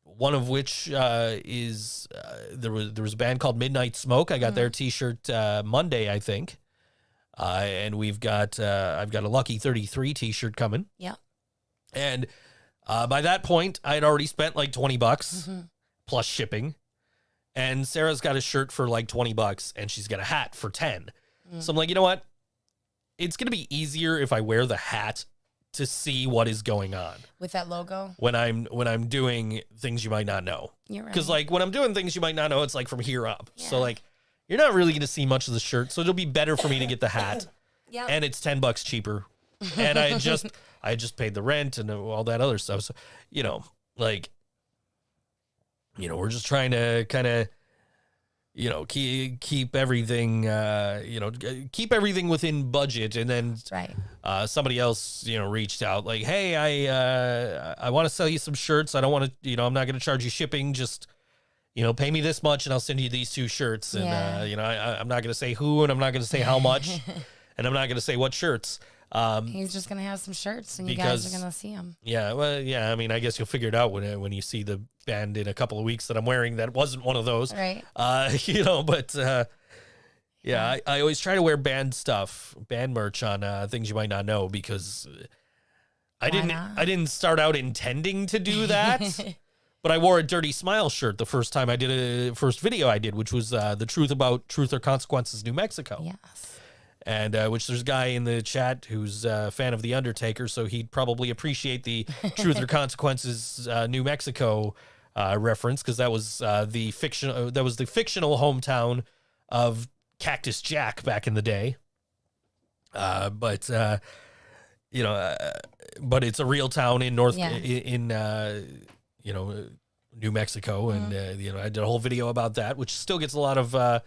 one of which is there was a band called Midnight Smoke. I got their T-shirt Monday, I think, and I've got a Lucky 33 T-shirt coming. Yeah. And by that point, I had already spent like $20 plus shipping. And Sarah's got a shirt for like $20 and she's got a hat for 10. So I'm like, you know what? It's going to be easier if I wear the hat to see what is going on With that logo? when I'm doing things you might not know. You're right. Because like when I'm doing things you might not know, it's like from here up. So like you're not really going to see much of the shirt. So it'll be better for me to get the hat. Yep. And it's $10 cheaper. And I just paid the rent and all that other stuff. So, you know, like, you know, we're just trying to kind of, you know, keep everything, keep everything within budget. And then somebody else, you know, reached out like, hey, I want to sell you some shirts. I don't want to, you know, I'm not going to charge you shipping. Just, you know, pay me this much and I'll send you these 2 shirts. And, you know, I'm not going to say who and I'm not going to say how much and I'm not going to say what shirts. He's just going to have some shirts and you guys are going to see them. Yeah, well, yeah, I mean, I guess you'll figure it out when you see the band in a couple of weeks that I'm wearing that wasn't one of those. Right. You know, but I always try to wear band stuff, band merch on things you might not know because I didn't start out intending to do that. But I wore a Dirty Smile shirt the first time I did first video I did, which was the Truth or Consequences, New Mexico. Yes. And which there's a guy in the chat who's a fan of The Undertaker, so he'd probably appreciate the Truth or Consequences New Mexico reference because that was the fictional hometown of Cactus Jack back in the day. But it's a real town in New Mexico, and I did a whole video about that, which still gets a lot of.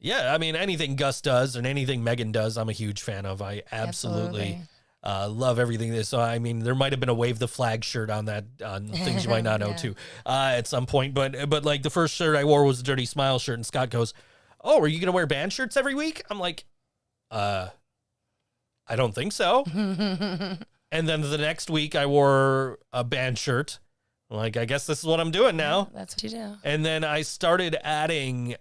Yeah, I mean, anything Gus does and anything Megan does, I'm a huge fan of. I absolutely love everything. So, I mean, there might have been a Wave the Flag shirt on that, on things you might not know, too, at some point. But like, the first shirt I wore was a Dirty Smile shirt, and Scott goes, oh, are you going to wear band shirts every week? I'm like, I don't think so. And then the next week, I wore a band shirt. I'm like, I guess this is what I'm doing now. That's what you do. And then I started adding...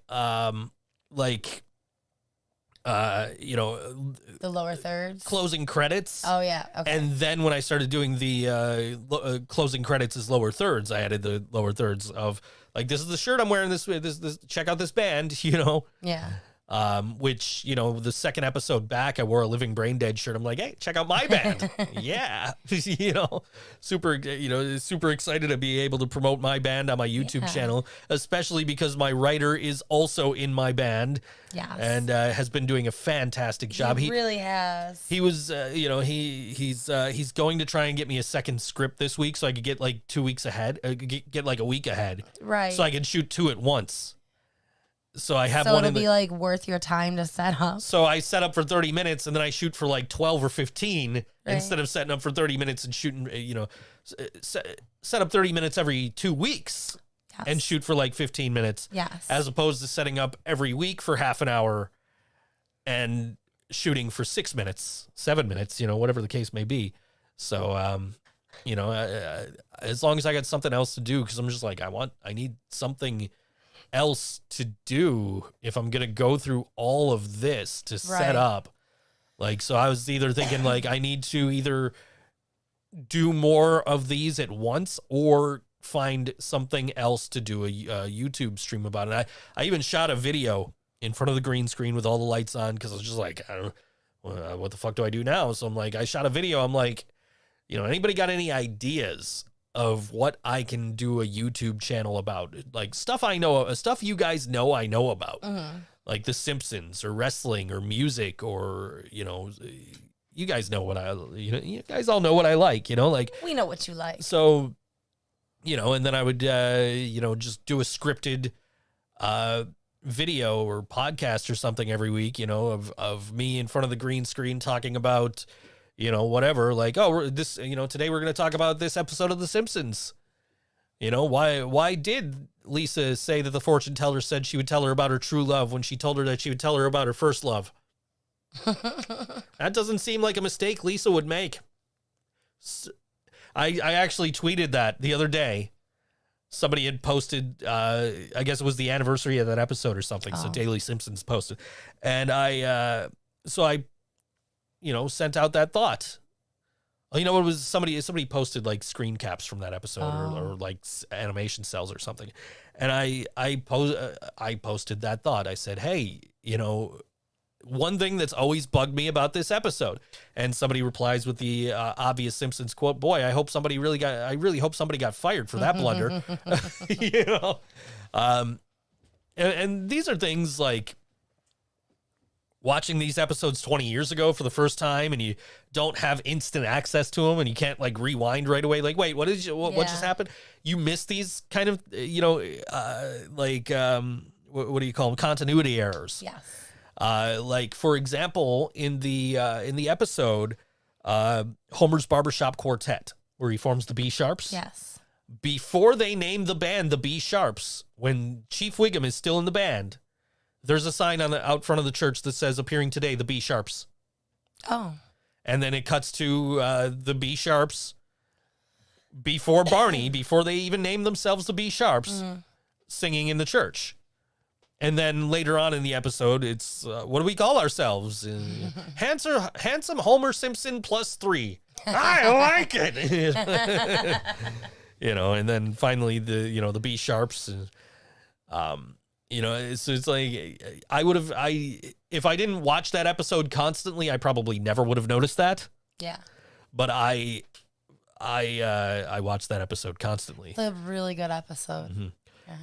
the lower thirds, closing credits. Oh yeah. Okay. And then when I started doing the closing credits as lower thirds, I added the lower thirds of like, this is the shirt I'm wearing. This check out this band, you know? Yeah. Which, you know, the second episode back, I wore a Living Brain Dead shirt. I'm like, hey, check out my band. Yeah. You know, super excited to be able to promote my band on my YouTube channel, especially because my writer is also in my band. Yes. And has been doing a fantastic job. He really has. He was, he's going to try and get me a second script this week so I could get like 2 weeks ahead, get like a week ahead. Right. So I can shoot 2 at once. So I have so one. It'll be like worth your time to set up. So I set up for 30 minutes and then I shoot for like 12 or 15 instead of setting up for 30 minutes and shooting, set up 30 minutes every 2 weeks and shoot for like 15 minutes. Yes. As opposed to setting up every week for half an hour and shooting for 6 minutes, 7 minutes, whatever the case may be. So, as long as I got something else to do, because I'm just like, I need something else to do if I'm gonna go through all of this to set up. Like, so I was either thinking like I need to either do more of these at once or find something else to do a YouTube stream about it. I even shot a video in front of the green screen with all the lights on because I was just like, I don't know, what the fuck do I do now? So I'm like, I shot a video. I'm like, anybody got any ideas of what I can do a YouTube channel about? Like stuff I know, stuff you guys know I know about, like The Simpsons or wrestling or music or, you guys know what you guys all know what I like, like. We know what you like. So, and then I would, just do a scripted video or podcast or something every week, of me in front of the green screen talking about, whatever, like, today we're going to talk about this episode of The Simpsons. Why did Lisa say that the fortune teller said she would tell her about her true love when she told her that she would tell her about her first love? That doesn't seem like a mistake Lisa would make. I actually tweeted that the other day. Somebody had posted, I guess it was the anniversary of that episode or something. So Daily Simpsons posted. And I sent out that thought. It was somebody posted like screen caps from that episode or like animation cells or something. And I posted that thought. I said, hey, one thing that's always bugged me about this episode. And somebody replies with the obvious Simpsons quote, boy, I really hope somebody got fired for that blunder. And these are things like watching these episodes 20 years ago for the first time and you don't have instant access to them and you can't like rewind right away. Like, wait, what just happened? You miss these kind of, what do you call them? Continuity errors. Yes. Like for example, in the episode, Homer's Barbershop Quartet, where he forms the B Sharps. Yes. Before they name the band the B Sharps, when Chief Wiggum is still in the band, there's a sign out front of the church that says appearing today, the B Sharps. Oh. And then it cuts to the B Sharps before Barney, before they even name themselves the B Sharps, singing in the church. And then later on in the episode, it's, what do we call ourselves? Handsome Homer Simpson +3. I like it. And then finally the B Sharps. It's like, if I didn't watch that episode constantly, I probably never would have noticed that. Yeah. But I watched that episode constantly. It's a really good episode. Mm-hmm.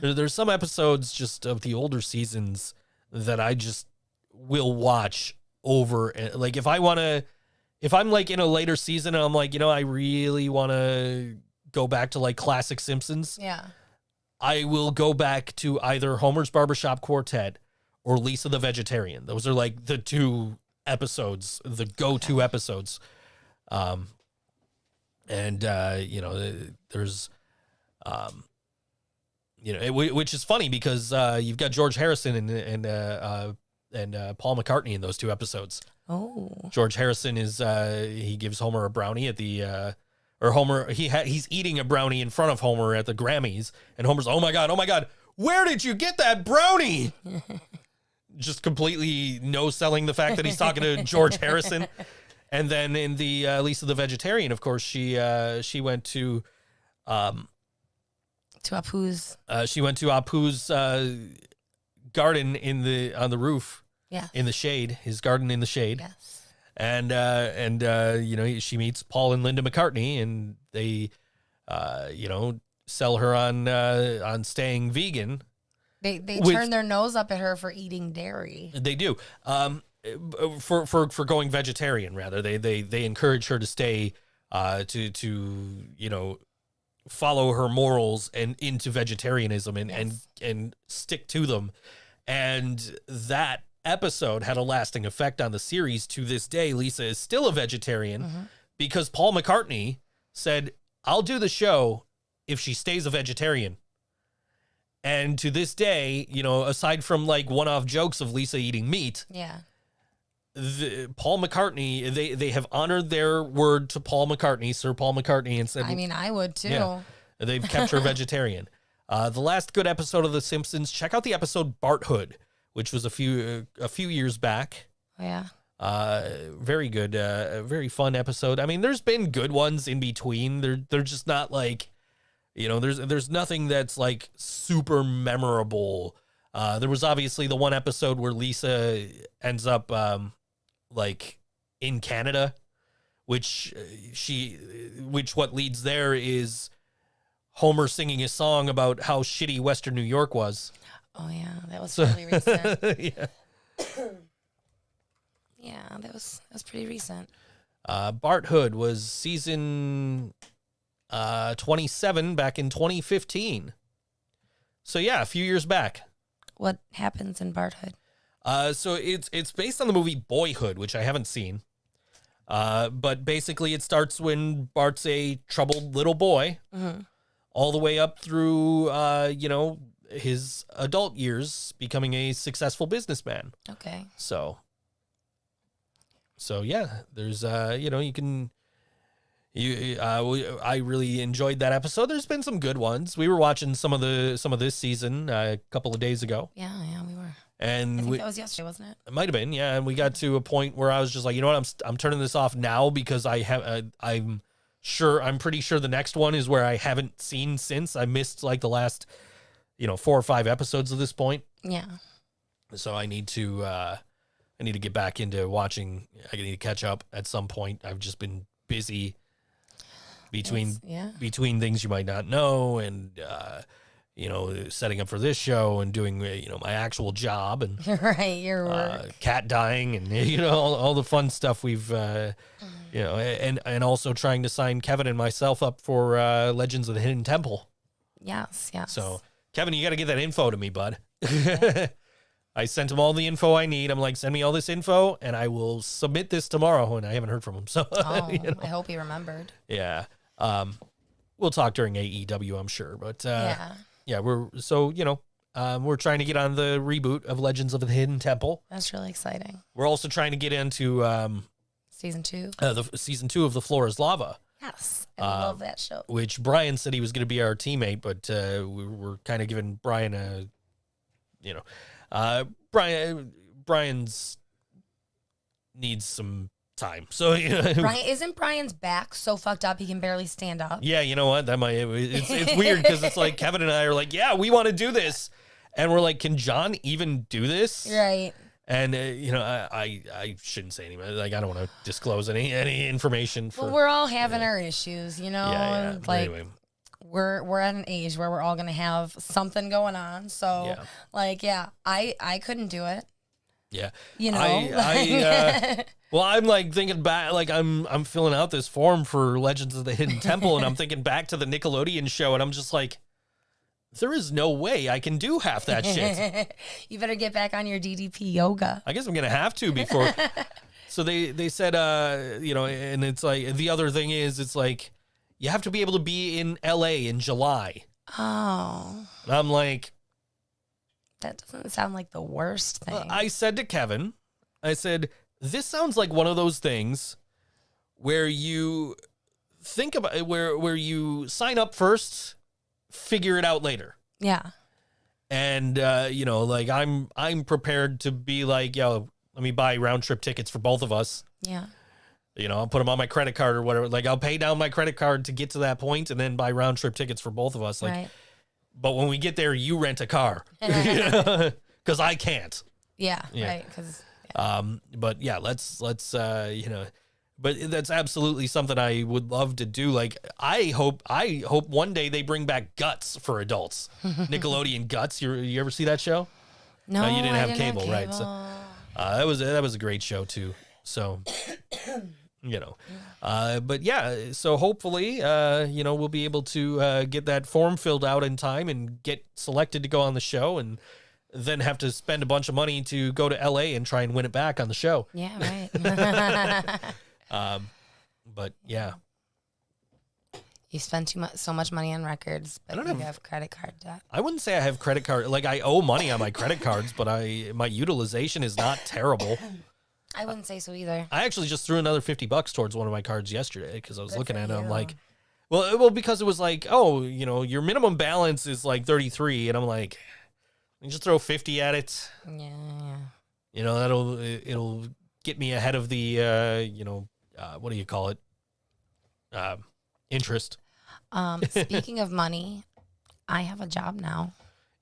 There's some episodes just of the older seasons that I just will watch over. Like if I'm like in a later season and I'm like, I really want to go back to like classic Simpsons. Yeah. I will go back to either Homer's Barbershop Quartet or Lisa the Vegetarian. Those are like the two episodes, the go-to episodes. There's, which is funny because you've got George Harrison and Paul McCartney in those two episodes. Oh, George Harrison is he gives Homer a brownie at the or Homer he's eating a brownie in front of Homer at the Grammys, and Homer's oh my god, where did you get that brownie? Just completely no selling the fact that he's talking to George Harrison. And then in the Lisa the Vegetarian, of course, she went to Apu's. She went to Apu's garden on the roof. Yeah. In the shade, his garden in the shade. Yes. And she meets Paul and Linda McCartney, and they sell her on staying vegan. They turn their nose up at her for eating dairy. They do. For going vegetarian, rather. They encourage her to stay to follow her morals and into vegetarianism and stick to them. And that episode had a lasting effect on the series. To this day, Lisa is still a vegetarian because Paul McCartney said, I'll do the show if she stays a vegetarian. And to this day, aside from like one-off jokes of Lisa eating meat, Paul McCartney, they have honored their word to Paul McCartney, Sir Paul McCartney, and said, I mean, I would too. Yeah, they've kept her vegetarian. The last good episode of The Simpsons, check out the episode Bart Hood, which was a few years back. Oh, yeah. Very good, very fun episode. I mean, there's been good ones in between. They're just not like, You know, there's nothing that's like super memorable. There was obviously the one episode where Lisa ends up like in Canada, which what leads there is Homer singing a song about how shitty Western New York was. Oh yeah, that was really recent. Yeah. Yeah, that was pretty recent. Bart Hood was season 27 back in 2015. So yeah, a few years back. What happens in Bart Hood? So it's based on the movie Boyhood, which I haven't seen. But basically it starts when Bart's a troubled little boy, all the way up through, his adult years, becoming a successful businessman. Okay. So yeah, there's, you can, I really enjoyed that episode. There's been some good ones. We were watching some of this season a couple of days ago. Yeah, we were. And I think that was yesterday, wasn't it? It might have been, yeah. And we got to a point where I was just like, you know what, I'm turning this off now because I'm pretty sure the next one is where I haven't seen since. I missed like the last, 4 or 5 episodes at this point. Yeah. So I need to get back into watching. I need to catch up at some point. I've just been busy between things you might not know and setting up for this show and doing, my actual job and right, your work, cat dying and, all the fun stuff we've, and also trying to sign Kevin and myself up for Legends of the Hidden Temple. Yes. So, Kevin, you got to get that info to me, bud. I sent him all the info I need. I'm like, send me all this info and I will submit this tomorrow. And I haven't heard from him. So, I hope he remembered. Yeah. We'll talk during AEW, I'm sure. But, yeah, we're trying to get on the reboot of Legends of the Hidden Temple. That's really exciting. We're also trying to get into season 2. The season 2 of The Floor Is Lava. Yes, I love that show. Which Brian said he was going to be our teammate, but we're kind of giving Brian Brian's needs some time. So isn't Brian's back so fucked up he can barely stand up? Yeah, you know what? It's weird because it's like Kevin and I are like, yeah, we want to do this, and we're like, can John even do this? Right. And I shouldn't say anything. Like I don't want to disclose any information. Well, we're all having our issues, Yeah. Like anyway. we're at an age where we're all gonna have something going on. So I couldn't do it. Yeah. Well, I'm like thinking back, like I'm filling out this form for Legends of the Hidden Temple, and I'm thinking back to the Nickelodeon show, and I'm just like, there is no way I can do half that shit. You better get back on your DDP yoga. I guess I'm gonna have to before. So they said, and it's like the other thing is, it's like you have to be able to be in LA in July. Oh. And I'm like, that doesn't sound like the worst thing. I said to Kevin, this sounds like one of those things where you think about where you sign up first, figure it out later. Yeah. And like I'm prepared to be like, yo, let me buy round trip tickets for both of us. Yeah. I'll put them on my credit card or whatever. Like I'll pay down my credit card to get to that point and then buy round trip tickets for both of us. Like, right. But when we get there, you rent a car because I can't. Yeah. Right. Because. But yeah, let's but that's absolutely something I would love to do. Like I hope one day they bring back Guts for adults. Nickelodeon Guts. You ever see that show? No, you didn't have have cable, right? So that was a great show too. So but yeah, so hopefully we'll be able to get that form filled out in time and get selected to go on the show and then have to spend a bunch of money to go to LA and try and win it back on the show. Yeah, right. But yeah. You spend so much money on records, but you have credit card debt. I wouldn't say I have credit card. Like I owe money on my credit cards, but my utilization is not terrible. I wouldn't say so either. I actually just threw another $50 towards one of my cards yesterday because I was looking at it. I'm like, Well, because it was like, oh, your minimum balance is like 33, and I'm like, you just throw 50 at it. Yeah. It'll get me ahead of the what do you call it? Interest. Speaking of money, I have a job now.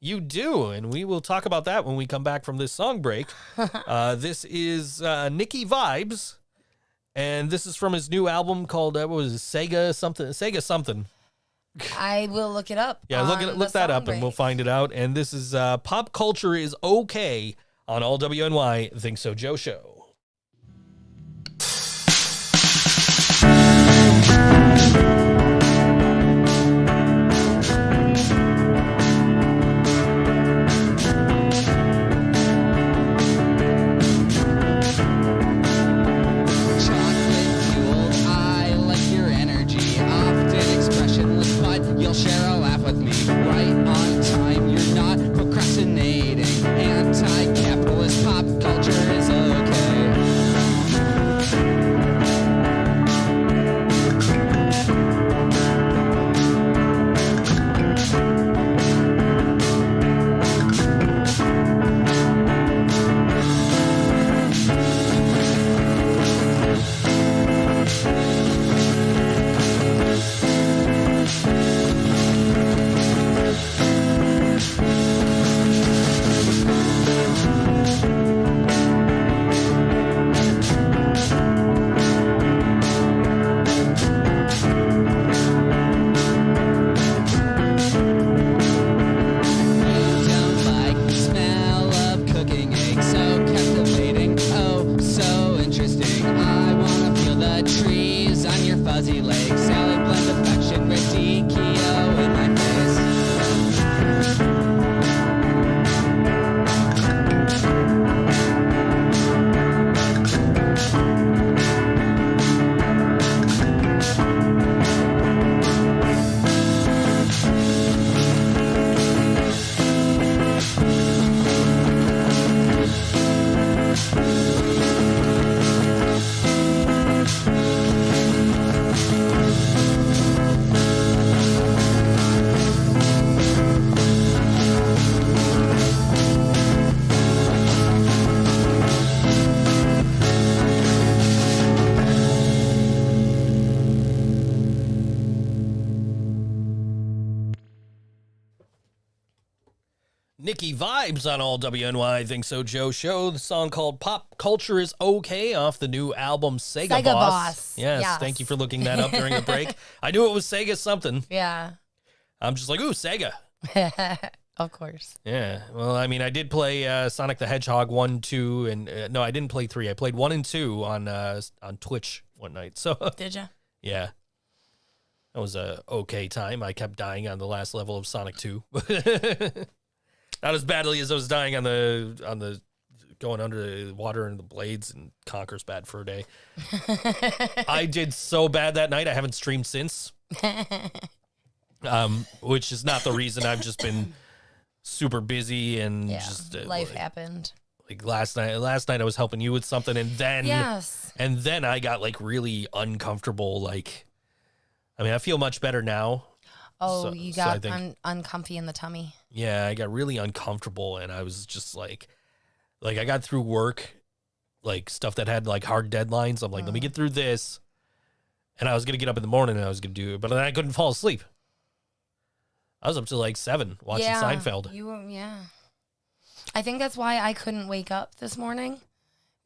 You do, and we will talk about that when we come back from this song break. This is Nicky Vibez, and this is from his new album called what was it, Sega something. I will look it up. Yeah, look that up, and we'll find it out. And this is Pop Culture is Okay on All WNY Think So Joe Show. Share a laugh with me right on time. You're not procrastinating. Anti-capitalist pop culture is okay. Nicky Vibez on All WNY Think So Joe Show. The song called Pop Culture is Okay off the new album Sega Boss. Yes, thank you for looking that up during the break. I knew it was Sega something. Yeah. I'm just like, ooh, Sega. Of course. Yeah. Well, I mean, I did play Sonic the Hedgehog 1, 2, and no, I didn't play 3. I played 1 and 2 on Twitch one night. So Did you? Yeah. That was a okay time. I kept dying on the last level of Sonic 2. Not as badly as I was dying on the going under the water and the blades, and Conker's bad for a day. I did so bad that night. I haven't streamed since. Which is not the reason. I've just been super busy and just life happened. Like last night I was helping you with something, and then and then I got like really uncomfortable. Like, I mean, I feel much better now. Oh, you got uncomfy in the tummy. Yeah, I got really uncomfortable, and I was just like I got through work, like stuff that had like hard deadlines. I'm like, let me get through this, and I was gonna get up in the morning and I was gonna do it, but then I couldn't fall asleep. I was up to like 7 watching Seinfeld. I think that's why I couldn't wake up this morning,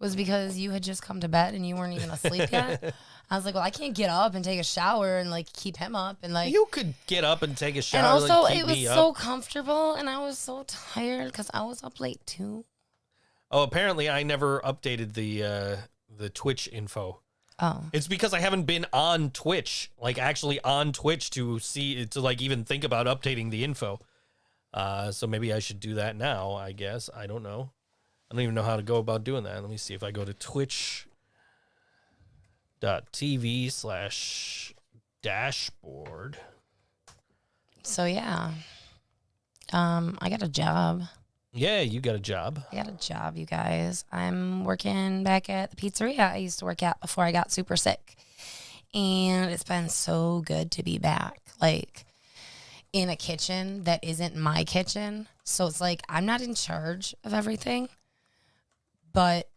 was because you had just come to bed and you weren't even asleep yet. I was like, well, I can't get up and take a shower and like keep him up, and like you could get up and take a shower. And also, like, it was so comfortable, and I was so tired because I was up late too. Oh, apparently I never updated the Twitch info. Oh, it's because I haven't been on Twitch, like actually on Twitch to like even think about updating the info. So maybe I should do that now, I guess. I don't know. I don't even know how to go about doing that. Let me see if I go to twitch.tv/dashboard. So yeah. I got a job. Yeah, you got a job. I got a job, you guys. I'm working back at the pizzeria I used to work at before I got super sick. And it's been so good to be back. Like, in a kitchen that isn't my kitchen. So it's like, I'm not in charge of everything, but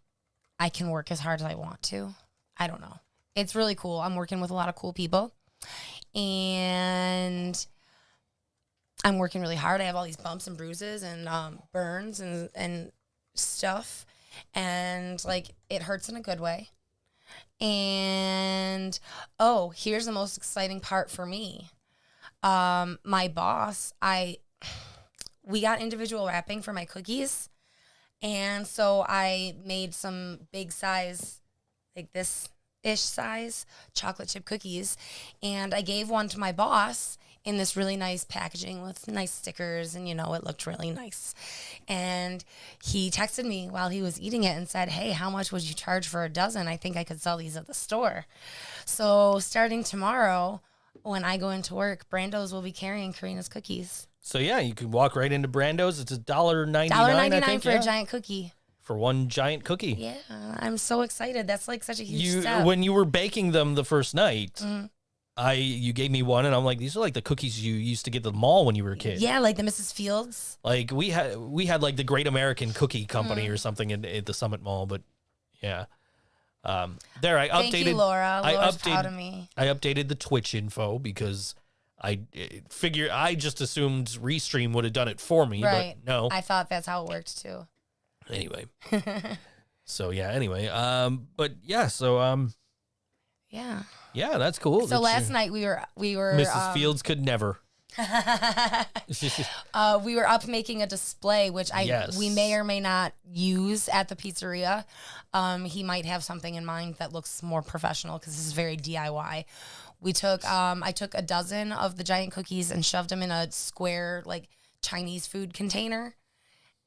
I can work as hard as I want to. I don't know. It's really cool. I'm working with a lot of cool people. and I'm working really hard. I have all these bumps and bruises and burns and stuff, and like it hurts in a good way. And here's the most exciting part for me. My boss, we got individual wrapping for my cookies, and so I made some big size, like this ish size chocolate chip cookies, and I gave one to my boss in this really nice packaging with nice stickers, and it looked really nice. And he texted me while he was eating it and said, "Hey, how much would you charge for a dozen? I think I could sell these at the store." So starting tomorrow, when I go into work, Brando's will be carrying Karina's cookies. So yeah, you can walk right into Brando's. It's $1.99, $1.99 I think, for a giant cookie. For one giant cookie. Yeah, I'm so excited. That's like such a huge step. When you were baking them the first night, you gave me one, and I'm like, these are like the cookies you used to get at the mall when you were a kid. Yeah, like the Mrs. Fields. Like we had like the Great American Cookie Company or something at the Summit Mall, but yeah. There I updated. Thank you, Laura. Laura's proud of me. I updated the Twitch info because I just assumed Restream would have done it for me, Right. but no. I thought that's how it worked too. Anyway. So yeah, anyway. But yeah, so Yeah. yeah, that's cool. So last night we were Mrs. Fields could never. we were up making a display, which we may or may not use at the pizzeria. He might have something in mind that looks more professional because this is very DIY. We took I took a dozen of the giant cookies and shoved them in a square like Chinese food container,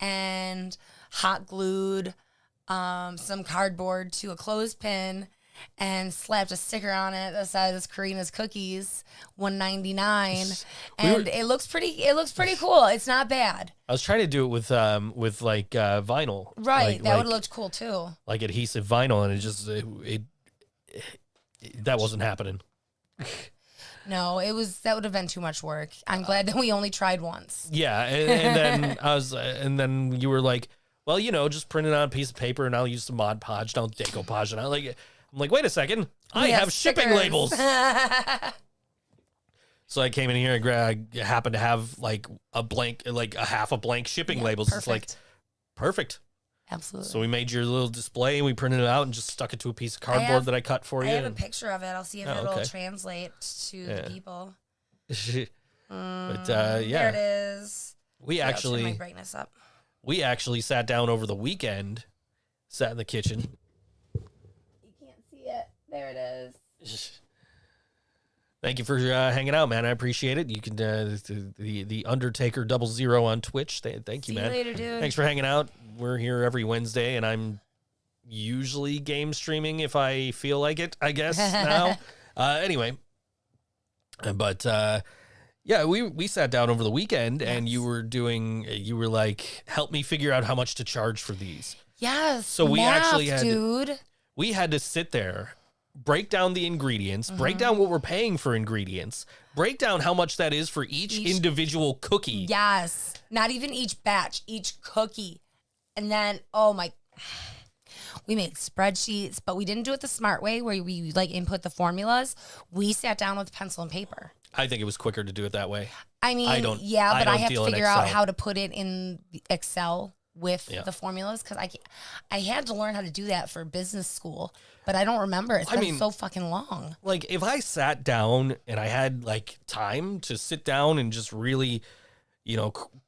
and hot glued some cardboard to a clothespin, and slapped a sticker on it that says Karina's Cookies, $1.99, and it looks pretty cool. It's not bad. I was trying to do it with like vinyl. Right, that would like, have looked cool too. like adhesive vinyl, and that wasn't happening. No, that would have been too much work. I'm glad that we only tried once. Yeah, and then and then you were like, well, just print it on a piece of paper, and I'll use some Mod Podge, and I'll decoupage it. I'm like, wait a second, I have shipping stickers. labels. So I came in here and I happened to have like a half a blank shipping labels. Perfect. It's like perfect. Absolutely. So we made your little display, and we printed it out and just stuck it to a piece of cardboard that I cut for you. I have a picture of it. I'll see if it'll translate to the people. But There yeah, it is. I'll turn my brightness up. we actually sat down over the weekend, sat in the kitchen. You can't see it. There it is. Thank you for hanging out, man. I appreciate it. You can the Undertaker 00 on Twitch. Thank you, See man. you later, dude. Thanks for hanging out. We're here every Wednesday, and I'm usually game streaming if I feel like it, I guess, now. Anyway, but yeah, we sat down over the weekend, and you were like, help me figure out how much to charge for these. Yes. So we actually had dude. We had to sit there, break down the ingredients, break down what we're paying for ingredients, break down how much that is for each individual cookie. Yes. Not even each batch, each cookie. And then, we made spreadsheets, but we didn't do it the smart way where we like input the formulas. We sat down with pencil and paper. I think it was quicker to do it that way. I mean, but I have to figure out how to put it in Excel with the formulas because I had to learn how to do that for business school, but I don't remember. It's been so fucking long. Like if I sat down and I had like time to sit down and just really,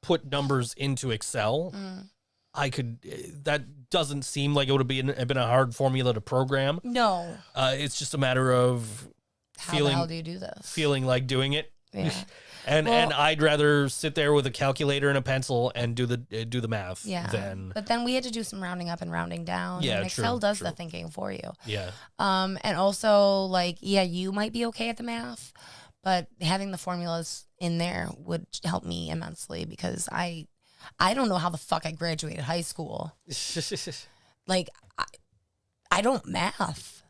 put numbers into Excel, I could. That doesn't seem like it would have been a hard formula to program. No, it's just a matter of how the hell do you do this? Feeling like doing it. Yeah. And I'd rather sit there with a calculator and a pencil and do the math. Yeah. But then we had to do some rounding up and rounding down. Yeah, and Excel does the thinking for you. Yeah. And also you might be okay at the math, but having the formulas in there would help me immensely because I don't know how the fuck I graduated high school. Like I don't math.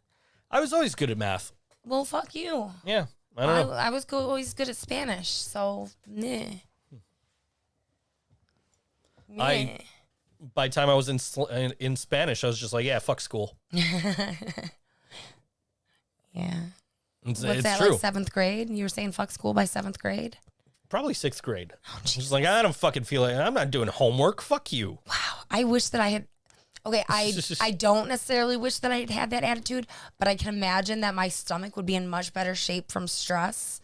I was always good at math. Well, fuck you. Yeah. I don't know. I was always good at Spanish, so meh. By the time I was in Spanish, I was just like, yeah, fuck school. Yeah. It's What's that, true. like 7th grade? You were saying fuck school by 7th grade? Probably 6th grade. Oh, Just like, I don't fucking feel like I'm not doing homework. Fuck you. Wow. I wish that I had. Okay, I don't necessarily wish that I had had that attitude, but I can imagine that my stomach would be in much better shape from stress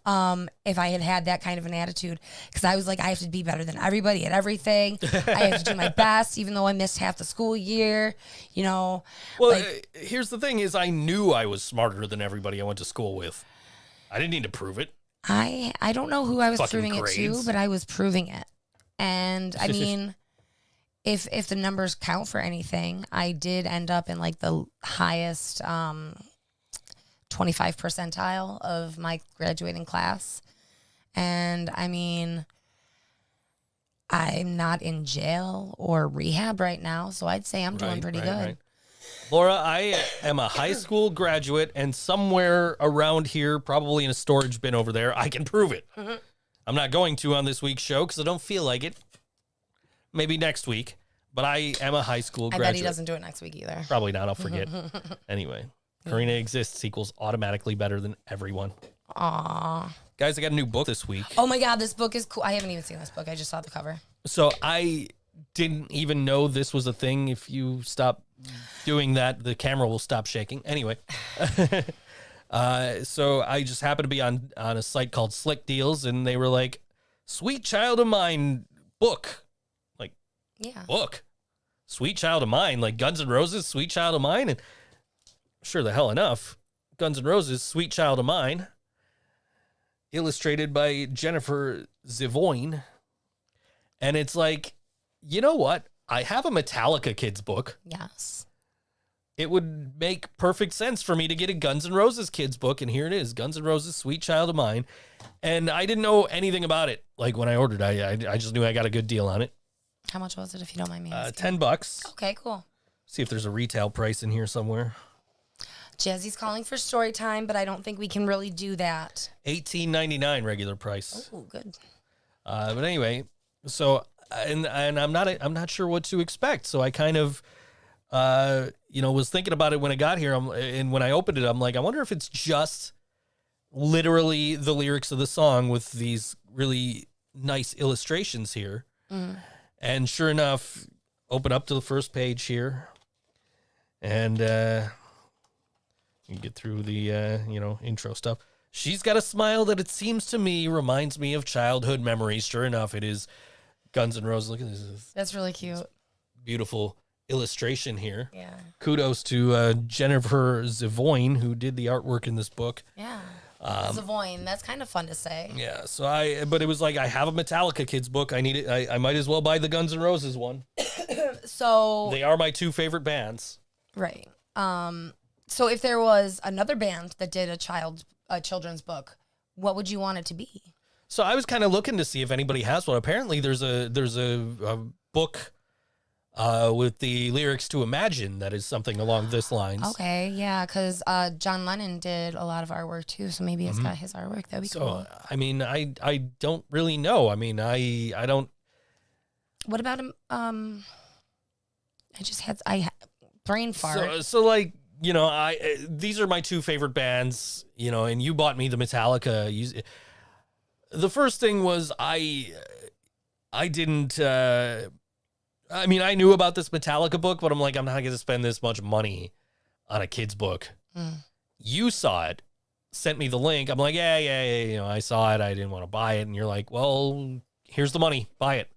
if I had had that kind of an attitude. Because I was like, I have to be better than everybody at everything. I have to do my best, even though I missed half the school year. You know. Well, like, here's the thing: is I knew I was smarter than everybody I went to school with. I didn't need to prove it. I don't know who I was Fucking proving grades. it to, but I was proving it. And I mean, if the numbers count for anything, I did end up in like the highest 25 percentile of my graduating class. And I mean, I'm not in jail or rehab right now, so I'd say I'm doing pretty good. Right. Laura, I am a high school graduate, and somewhere around here, probably in a storage bin over there, I can prove it. Mm-hmm. I'm not going to on this week's show because I don't feel like it. Maybe next week, but I am a high school I graduate. bet he doesn't do it next week either. Probably not. I'll forget. Anyway, Karina Exists equals automatically better than everyone. Aw. Guys, I got a new book this week. Oh my God, this book is cool. I haven't even seen this book. I just saw the cover. So I didn't even know this was a thing. If you stop doing that, the camera will stop shaking. Anyway, so I just happened to be on a site called Slick Deals, and they were like, "Sweet Child of Mine book." Like, Yeah. book? Sweet Child of Mine? Like Guns N' Roses, Sweet Child of Mine? And sure the hell enough, Guns N' Roses, Sweet Child of Mine, illustrated by Jennifer Zivoyne. And it's like, you know what? I have a Metallica kids book. Yes. It would make perfect sense for me to get a Guns N' Roses kids book, and here it is, Guns N' Roses, Sweet Child of Mine. And I didn't know anything about it. Like when I ordered, I just knew I got a good deal on it. How much was it, if you don't mind me asking? $10. Okay, cool. See if there's a retail price in here somewhere. Jazzy's calling for story time, but I don't think we can really do that. $18.99 regular price. Oh, good. But anyway, so and I'm not sure what to expect. So I kind of was thinking about it when I got here. And when I opened it, I'm like, I wonder if it's just literally the lyrics of the song with these really nice illustrations here. Mm. And sure enough, open up to the first page here, and you get through the intro stuff. She's got a smile that it seems to me reminds me of childhood memories. Sure enough, it is Guns N' Roses. Look at this That's really cute. beautiful illustration here. Yeah. Kudos to Jennifer Zivoyne, who did the artwork in this book. Yeah. Savoyne. That's kind of fun to say. Yeah, but it was like, I have a Metallica kids book. I need it. I might as well buy the Guns N' Roses one. So They are my two favorite bands. right. So if there was another band that did a children's book, what would you want it to be? So I was kind of looking to see if anybody has one. Apparently, there's a book with the lyrics to Imagine that is something along this lines. Okay, yeah, because John Lennon did a lot of artwork too, so maybe it's got his artwork. That'd be So cool. I mean, I don't really know. I mean, I don't. What about him? Brain fart. So like, these are my two favorite bands. And you bought me the Metallica. The first thing was I didn't. I mean, I knew about this Metallica book, but I'm like, I'm not going to spend this much money on a kid's book. You saw it, sent me the link. I'm like, yeah. I saw it. I didn't want to buy it. And you're like, well, here's the money. Buy it.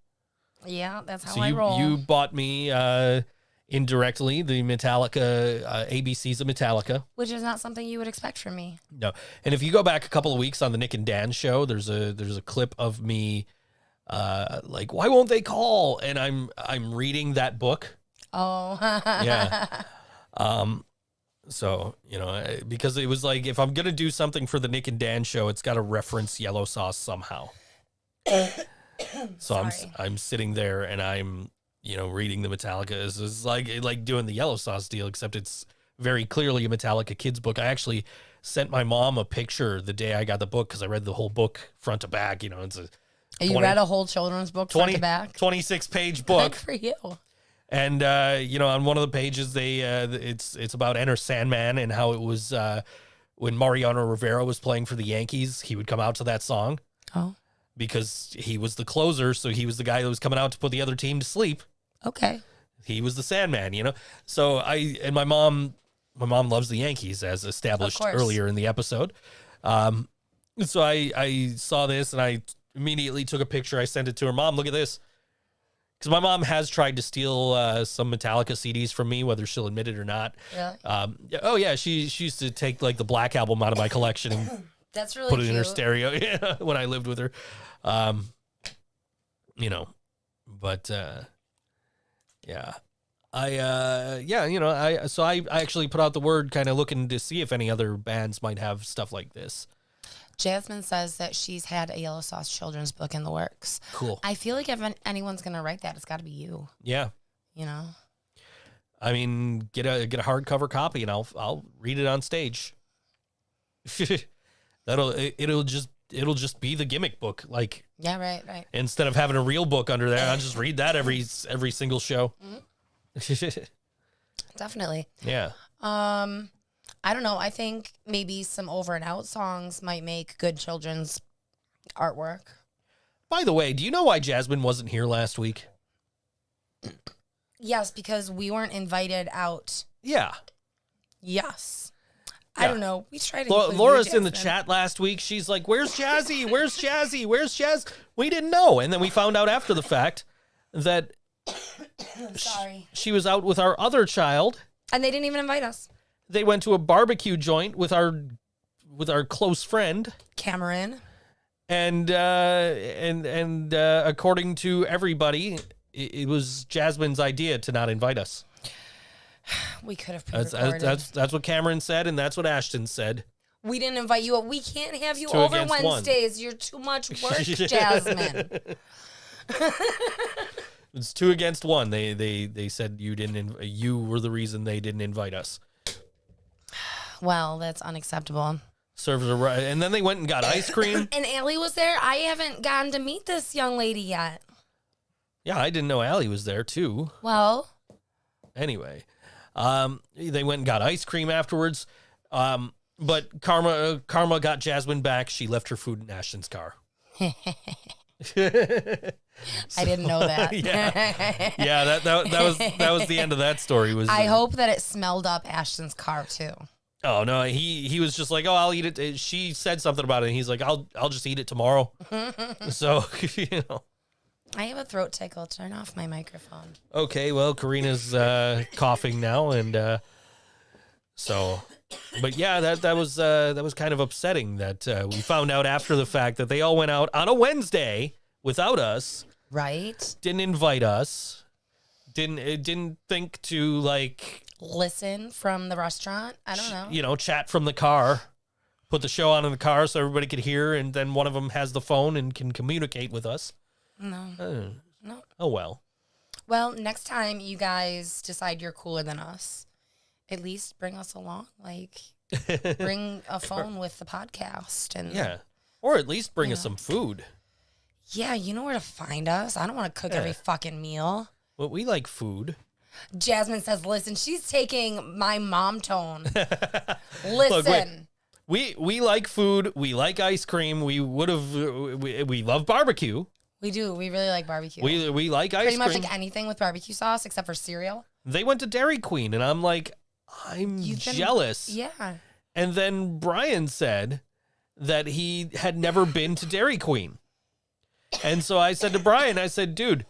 Yeah, that's how So I roll. you bought me indirectly the Metallica, ABCs of Metallica. Which is not something you would expect from me. No. And if you go back a couple of weeks on the Nick and Dan show, there's a clip of me like, why won't they call? And I'm reading that book. Oh. Yeah. So, because it was like, if I'm going to do something for the Nick and Dan show, it's got to reference Yellow Sauce somehow. So I'm sitting there and I'm, reading the Metallica. It's like doing the Yellow Sauce deal, except it's very clearly a Metallica kids book. I actually sent my mom a picture the day I got the book because I read the whole book front to back. It's a You read a whole children's book front to back? 26-page book. Good for you. And on one of the pages, it's about Enter Sandman and how it was when Mariano Rivera was playing for the Yankees, he would come out to that song Oh, because he was the closer. So he was the guy that was coming out to put the other team to sleep. okay. He was the Sandman, you know? So my mom loves the Yankees, as established course. earlier in the episode. So I saw this and I immediately took a picture. I sent it to her. Mom, look at this. Because my mom has tried to steal some Metallica CDs from me, whether she'll admit it or not. Really? She used to take like the Black Album out of my collection and That's really put it cute. in her stereo. Yeah, when I lived with her, you know. But yeah, I actually put out the word, kind of looking to see if any other bands might have stuff like this. Jasmine says that she's had a Yellow Sauce children's book in the works. Cool. I feel like if anyone's going to write that, it's got to be you, Yeah. you know? I mean, get a hardcover copy and I'll read it on stage. It'll just be the gimmick book. Like, Yeah, right. instead of having a real book under there, I'll just read that every single show. Definitely. Yeah. I don't know. I think maybe some over and out songs might make good children's artwork. By the way, do you know why Jasmine wasn't here last week? Yes, because we weren't invited out. Yeah. Yes. Yeah. I don't know. We tried to include you, Laura's in the Jasmine. chat last week. She's like, "Where's Jazzy? Where's Jazzy? Where's Jazz?" We didn't know, and then we found out after the fact that Sorry. she was out with our other child. And they didn't even invite us. They went to a barbecue joint with our close friend, Cameron. and according to everybody, it was Jasmine's idea to not invite us. We could have That's pre-recorded. that's what Cameron said, and that's what Ashton said. We didn't invite you. We can't have you Two over against one. Wednesdays. You're too much work, Jasmine. It's 2 against 1. They said you were the reason they didn't invite us. Well, that's unacceptable. Serves a right, and then they went and got ice cream. And Allie was there. I haven't gotten to meet this young lady yet. Yeah, I didn't know Allie was there too. Well, Anyway, they went and got ice cream afterwards. But Karma got Jasmine back. She left her food in Ashton's car. I didn't know that. Yeah, that was the end of that story. I hope that it smelled up Ashton's car too. Oh no, he was just like, "Oh, I'll eat it." She said something about it, and he's like, "I'll just eat it tomorrow." So, you know. I have a throat tickle. Turn off my microphone. Okay, well, Karina's coughing now, and so, but yeah, that was kind of upsetting that we found out after the fact that they all went out on a Wednesday without us, Right? didn't invite us, didn't think to like Listen from the restaurant. I don't know. you know, chat from the car, put the show on in the car so everybody could hear, and then one of them has the phone and can communicate with us. No. No. Oh well. Well, next time you guys decide you're cooler than us, at least bring us along. Like, bring a phone with the podcast. And Yeah. Or at least bring us Yeah. some food. yeah, you know where to find us. I don't want to cook every fucking meal. Well, we like food. Jasmine says, listen, she's taking my mom tone. Listen. Look, we like food. We like ice cream. We love barbecue. We do. We really like barbecue. We like ice Pretty much cream. like anything with barbecue sauce except for cereal. They went to Dairy Queen, and I'm like, I'm You've been- jealous. Yeah. And then Brian said that he had never been to Dairy Queen. And so I said to Brian, I said, dude,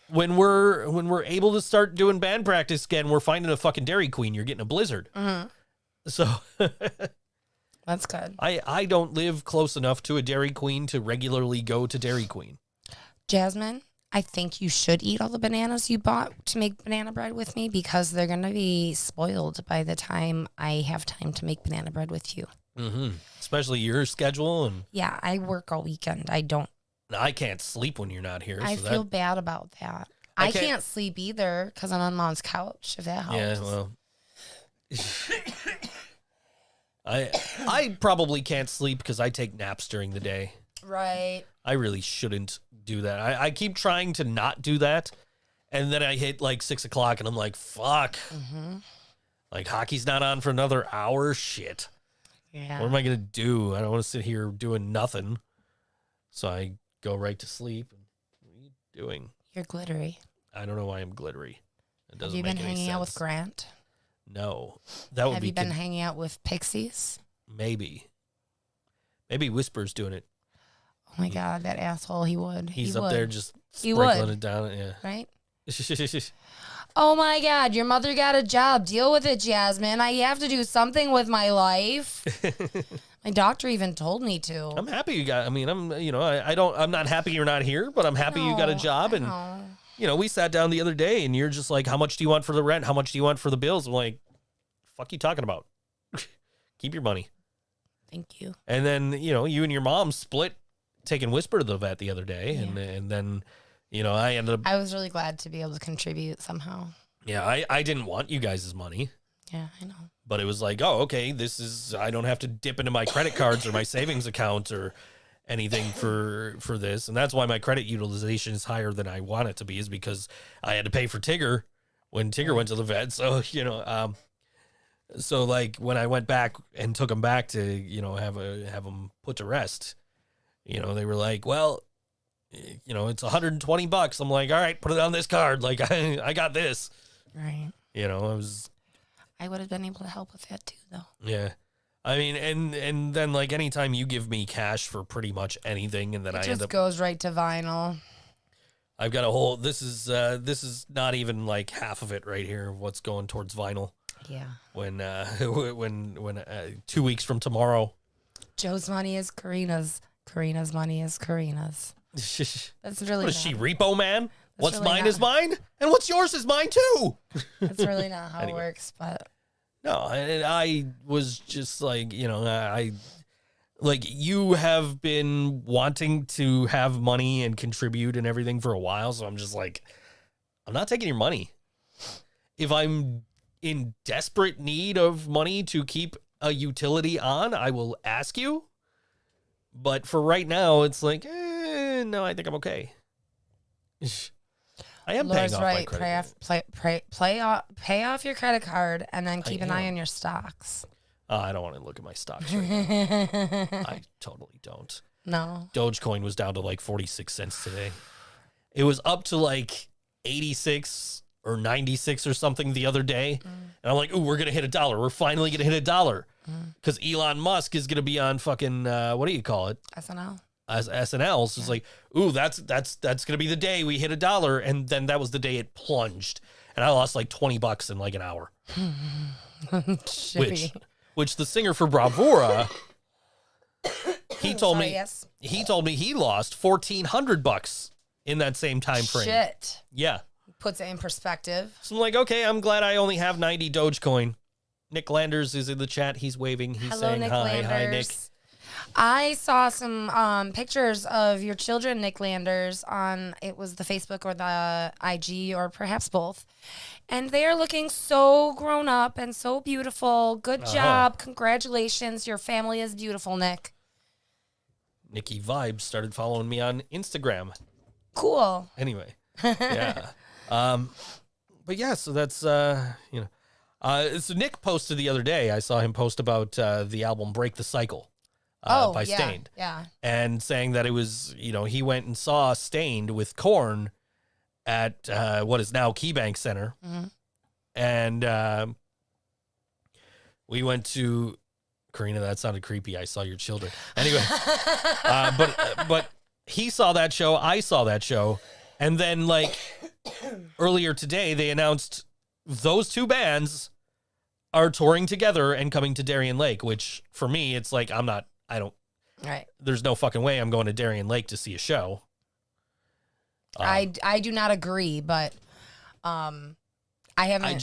when we're able to start doing band practice again, we're finding a fucking Dairy Queen. You're getting a blizzard. Mm-hmm. So That's good. I don't live close enough to a Dairy Queen to regularly go to Dairy Queen. Jasmine, I think you should eat all the bananas you bought to make banana bread with me because they're going to be spoiled by the time I have time to make banana bread with you. Mm-hmm. Especially your schedule, and Yeah, I work all weekend. I can't sleep when you're not here. I so feel bad about that. I I can't- can't sleep either because I'm on Mom's couch, if that helps. Yeah, well, I probably can't sleep because I take naps during the day. Right. I really shouldn't do that. I keep trying to not do that, and then I hit like 6 o'clock, and I'm like, fuck. Like, hockey's not on for another hour? Shit. Yeah. What am I going to do? I don't want to sit here doing nothing. So I go right to sleep. What are you doing? You're glittery. I don't know why I'm glittery. It doesn't Have you make been any hanging out with sense. Grant? No. That would Have be you been hanging out with Pixies? maybe. Maybe Whisper's doing it. Oh my God, that asshole! He would. He's he up would. there just He sprinkling would. it down. Yeah. Right? Oh my God, your mother got a job. Deal with it, Jasmine. I have to do something with my life. My doctor even told me to. I'm happy you got. I mean, I'm not happy you're not here, but I'm happy you got a job. And we sat down the other day, and you're just like, "How much do you want for the rent? How much do you want for the bills?" I'm like, "Fuck you talking about? Keep your money." Thank you. And then you and your mom split taking Whisper to the vet the other day, and then I ended up. I was really glad to be able to contribute somehow. Yeah, I didn't want you guys' money. Yeah, I know. But it was like, oh, okay, I don't have to dip into my credit cards or my savings account or anything for this. And that's why my credit utilization is higher than I want it to be, is because I had to pay for Tigger when Tigger went to the vet. So, so like when I went back and took him back to, have him put to rest, they were like, well, it's $120. I'm like, all right, put it on this card. Like I got this, Right. I would have been able to help with that too, though. Yeah. I mean, and then like anytime you give me cash for pretty much anything, and then It I just end up, goes right to vinyl. I've got a whole, this is not even like half of it right here. What's going towards vinyl Yeah. when 2 weeks from tomorrow. Joe's money is Karina's. Karina's money is Karina's. That's really What is she, not- repo man? What's really mine not- is mine, and what's yours is mine too. That's really not how Anyway. it works, but No, I was just like, like you have been wanting to have money and contribute and everything for a while. So I'm just like, I'm not taking your money. If I'm in desperate need of money to keep a utility on, I will ask you. But for right now, it's like, no, I think I'm okay. I am Laura's paying off my right. credit Pay off your credit card and then keep an eye am. on your stocks. I don't want to look at my stocks right now. I totally don't. No. Dogecoin was down to like 46 cents today. It was up to like 86 or 96 or something the other day. And I'm like, ooh, we're going to hit $1. We're finally going to hit $1. Because Elon Musk is going to be on fucking, what do you call it? SNL. As SNL. So it's like, ooh, that's going to be the day we hit $1. And then that was the day it plunged. And I lost like $20 in like an hour. Which the singer for Bravura, he told me, Yes. he told me he lost $1,400 in that same time frame. Shit. Yeah. Puts it in perspective. So I'm like, okay, I'm glad I only have 90 Dogecoin. Nick Landers is in the chat. He's waving. He's Hello, saying Nick hi. Landers. Hi, Nick. I saw some pictures of your children, Nick Landers, on it was the Facebook or the IG or perhaps both. And they are looking so grown up and so beautiful. Good job. Congratulations. Your family is beautiful, Nick. Nicky Vibez started following me on Instagram. Cool. Anyway. Yeah. But yeah, so that's, so Nick posted the other day. I saw him post about the album Break the Cycle. By yeah, Stained. Yeah. And saying that it was, he went and saw Stained with Korn at what is now KeyBank Center. Mm-hmm. And we went to, Karina, that sounded creepy. I saw your children. Anyway, but he saw that show. I saw that show. And then like earlier today, they announced those two bands are touring together and coming to Darien Lake, which for me, it's like, Right. there's no fucking way I'm going to Darien Lake to see a show. I do not agree, but I haven't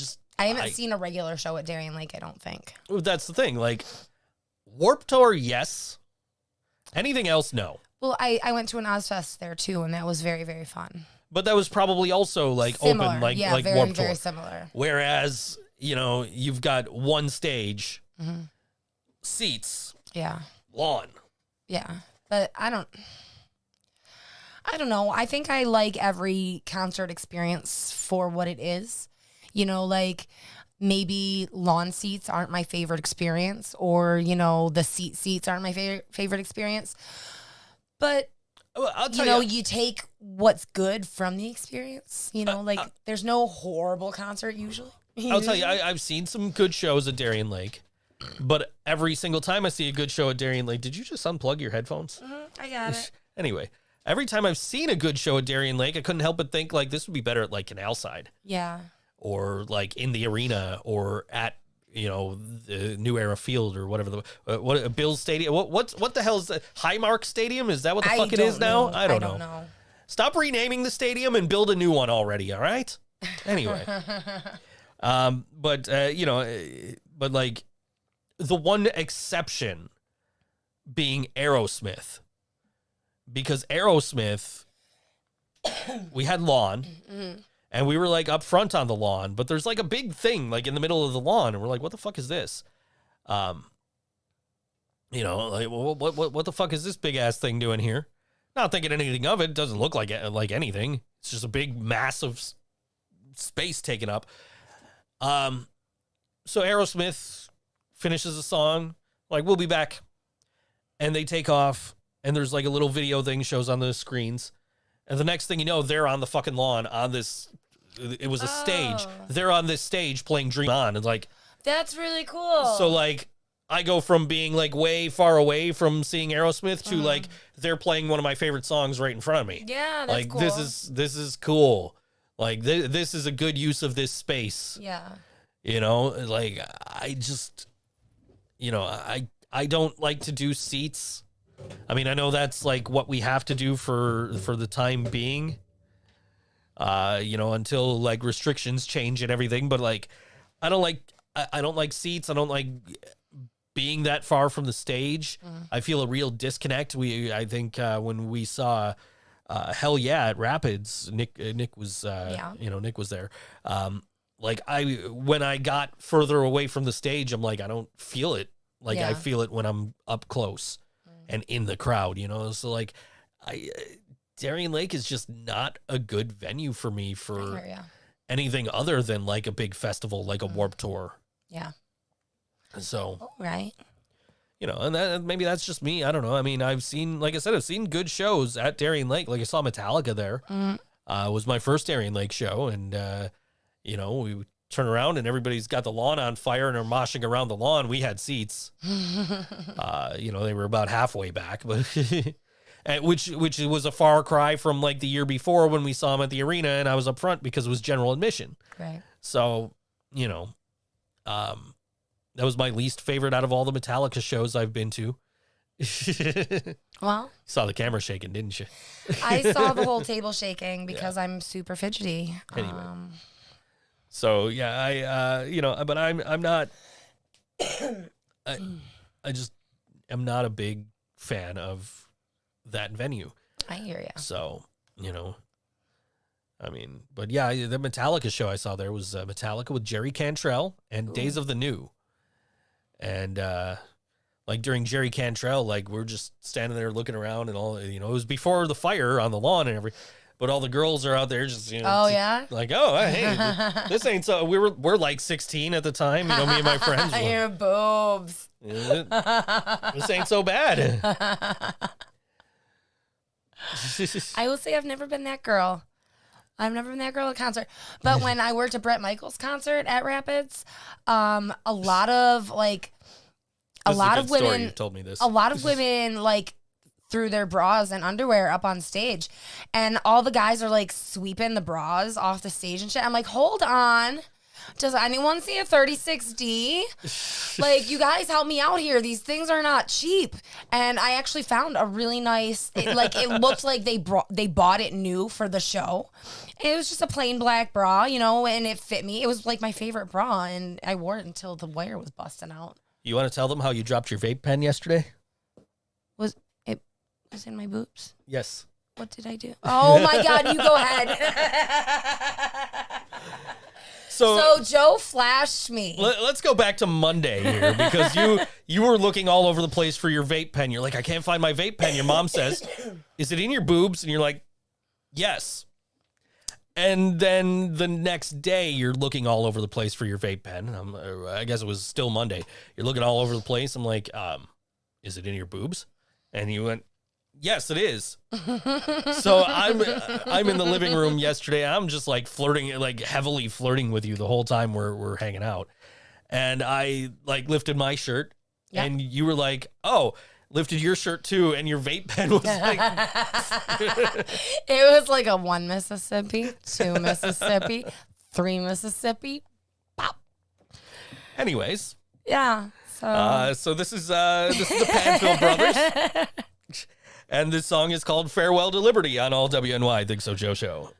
seen a regular show at Darien Lake, I don't think. That's the thing. Like Warped Tour, yes. Anything else, no. Well, I went to an Ozfest there too, and that was very, very fun. But that was probably also like Similar. open, like very, Warped very Tour. similar. Whereas, you've got one stage, seats, Yeah. lawn. Yeah. But I don't know. I think I like every concert experience for what it is. Like maybe lawn seats aren't my favorite experience, or, you know, the seats aren't my favorite experience. But, Well, I'll tell you know, you. you take what's good from the experience. You know, like, there's no horrible concert usually. I'll tell you, I've seen some good shows at Darien Lake, but every single time I see a good show at Darien Lake, did you just unplug your headphones? I got it. Anyway, every time I've seen a good show at Darien Lake, I couldn't help but think, like, this would be better at, like, Canal Side. Yeah. Or like in the arena, or at, you know, the New Era Field, or whatever what Bill's Stadium. What the hell is that? Highmark Stadium? Is that what the fuck it is now? I don't know. Stop renaming the stadium and build a new one already. All right. Anyway, you know, but like the one exception being Aerosmith, because Aerosmith, we had lawn. And we were like up front on the lawn, but there's like a big thing like in the middle of the lawn, and we're like, what the fuck is this? You know, like what the fuck is this big ass thing doing here? Not thinking anything of it. Doesn't look like anything. It's just a big massive space taken up. So Aerosmith finishes a song, like, we'll be back, and they take off, and there's like a little video thing shows on the screens. And the next thing you know, they're on the fucking lawn on this. It was a stage. They're on this stage playing Dream On. And like, That's really cool. so like, I go from being like way far away from seeing Aerosmith to like, they're playing one of my favorite songs right in front of me. Yeah, that's like, cool. this is cool. Like, this is a good use of this space. Yeah. You know, like, I just, you know, I don't like to do seats. I mean, I know that's like what we have to do for the time being, you know, until like restrictions change and everything. But like, I don't like seats. I don't like being that far from the stage. I feel a real disconnect. I think when we saw Hell Yeah at Rapids, Nick was, you know, Nick was there. Like when I got further away from the stage, I'm like, I don't feel it. Like I feel it when I'm up close and in the crowd, you know? So like Darien Lake is just not a good venue for me for anything other than like a big festival, like a Warped Tour. Yeah. So, All right. you know, and maybe that's just me. I don't know. I mean, I've seen good shows at Darien Lake. Like I saw Metallica there. It was my first Darien Lake show. And, you know, we turn around and everybody's got the lawn on fire and are moshing around the lawn. We had seats. You know, they were about halfway back, but which was a far cry from like the year before when we saw them at the arena and I was up front because it was general admission. Right. So, you know, that was my least favorite out of all the Metallica shows I've been to. Well, Saw the camera shaking, didn't you? I saw the whole table shaking because I'm super fidgety. Anyway. So yeah, I you know, but I'm not. I just am not a big fan of that venue. I hear you. So you know, I mean, but yeah, the Metallica show I saw there was Metallica with Jerry Cantrell and Days of the New, and like during Jerry Cantrell, like we're just standing there looking around and all, you know, it was before the fire on the lawn and everything. But all the girls are out there just, you know, like, oh, hey, this ain't so. We're like 16 at the time, you know, me and my friends. Your boobs. This ain't so bad. I will say I've never been that girl. I've never been that girl at a concert. But when I worked at Bret Michaels' concert at Rapids, a lot of women, You've told me this. A lot of women like threw their bras and underwear up on stage, and all the guys are like sweeping the bras off the stage and shit. I'm like, hold on. Does anyone see a 36D? Like, you guys help me out here. These things are not cheap. And I actually found a really nice, it looked like they bought it new for the show. It was just a plain black bra, you know, and it fit me. It was like my favorite bra, and I wore it until the wire was busting out. You want to tell them how you dropped your vape pen yesterday? Was in my boobs? Yes. What did I do? Oh my God, you go ahead. So Joe flashed me. Let's go back to Monday here, because you were looking all over the place for your vape pen. You're like, I can't find my vape pen. Your mom says, is it in your boobs? And you're like, yes. And then the next day, you're looking all over the place for your vape pen. I guess it was still Monday. You're looking all over the place. I'm like, is it in your boobs? And you went, yes, it is. So I'm in the living room yesterday. I'm just like flirting, like heavily flirting with you the whole time we're hanging out. And I like lifted my shirt, and you were like, oh, lifted your shirt too, and your vape pen was like... It was like a 1 Mississippi, 2 Mississippi, 3 Mississippi. Pop. Anyways. Yeah. So this is the Panfil brothers. And this song is called Farewell to Liberty on all WNY Think So Joe Show.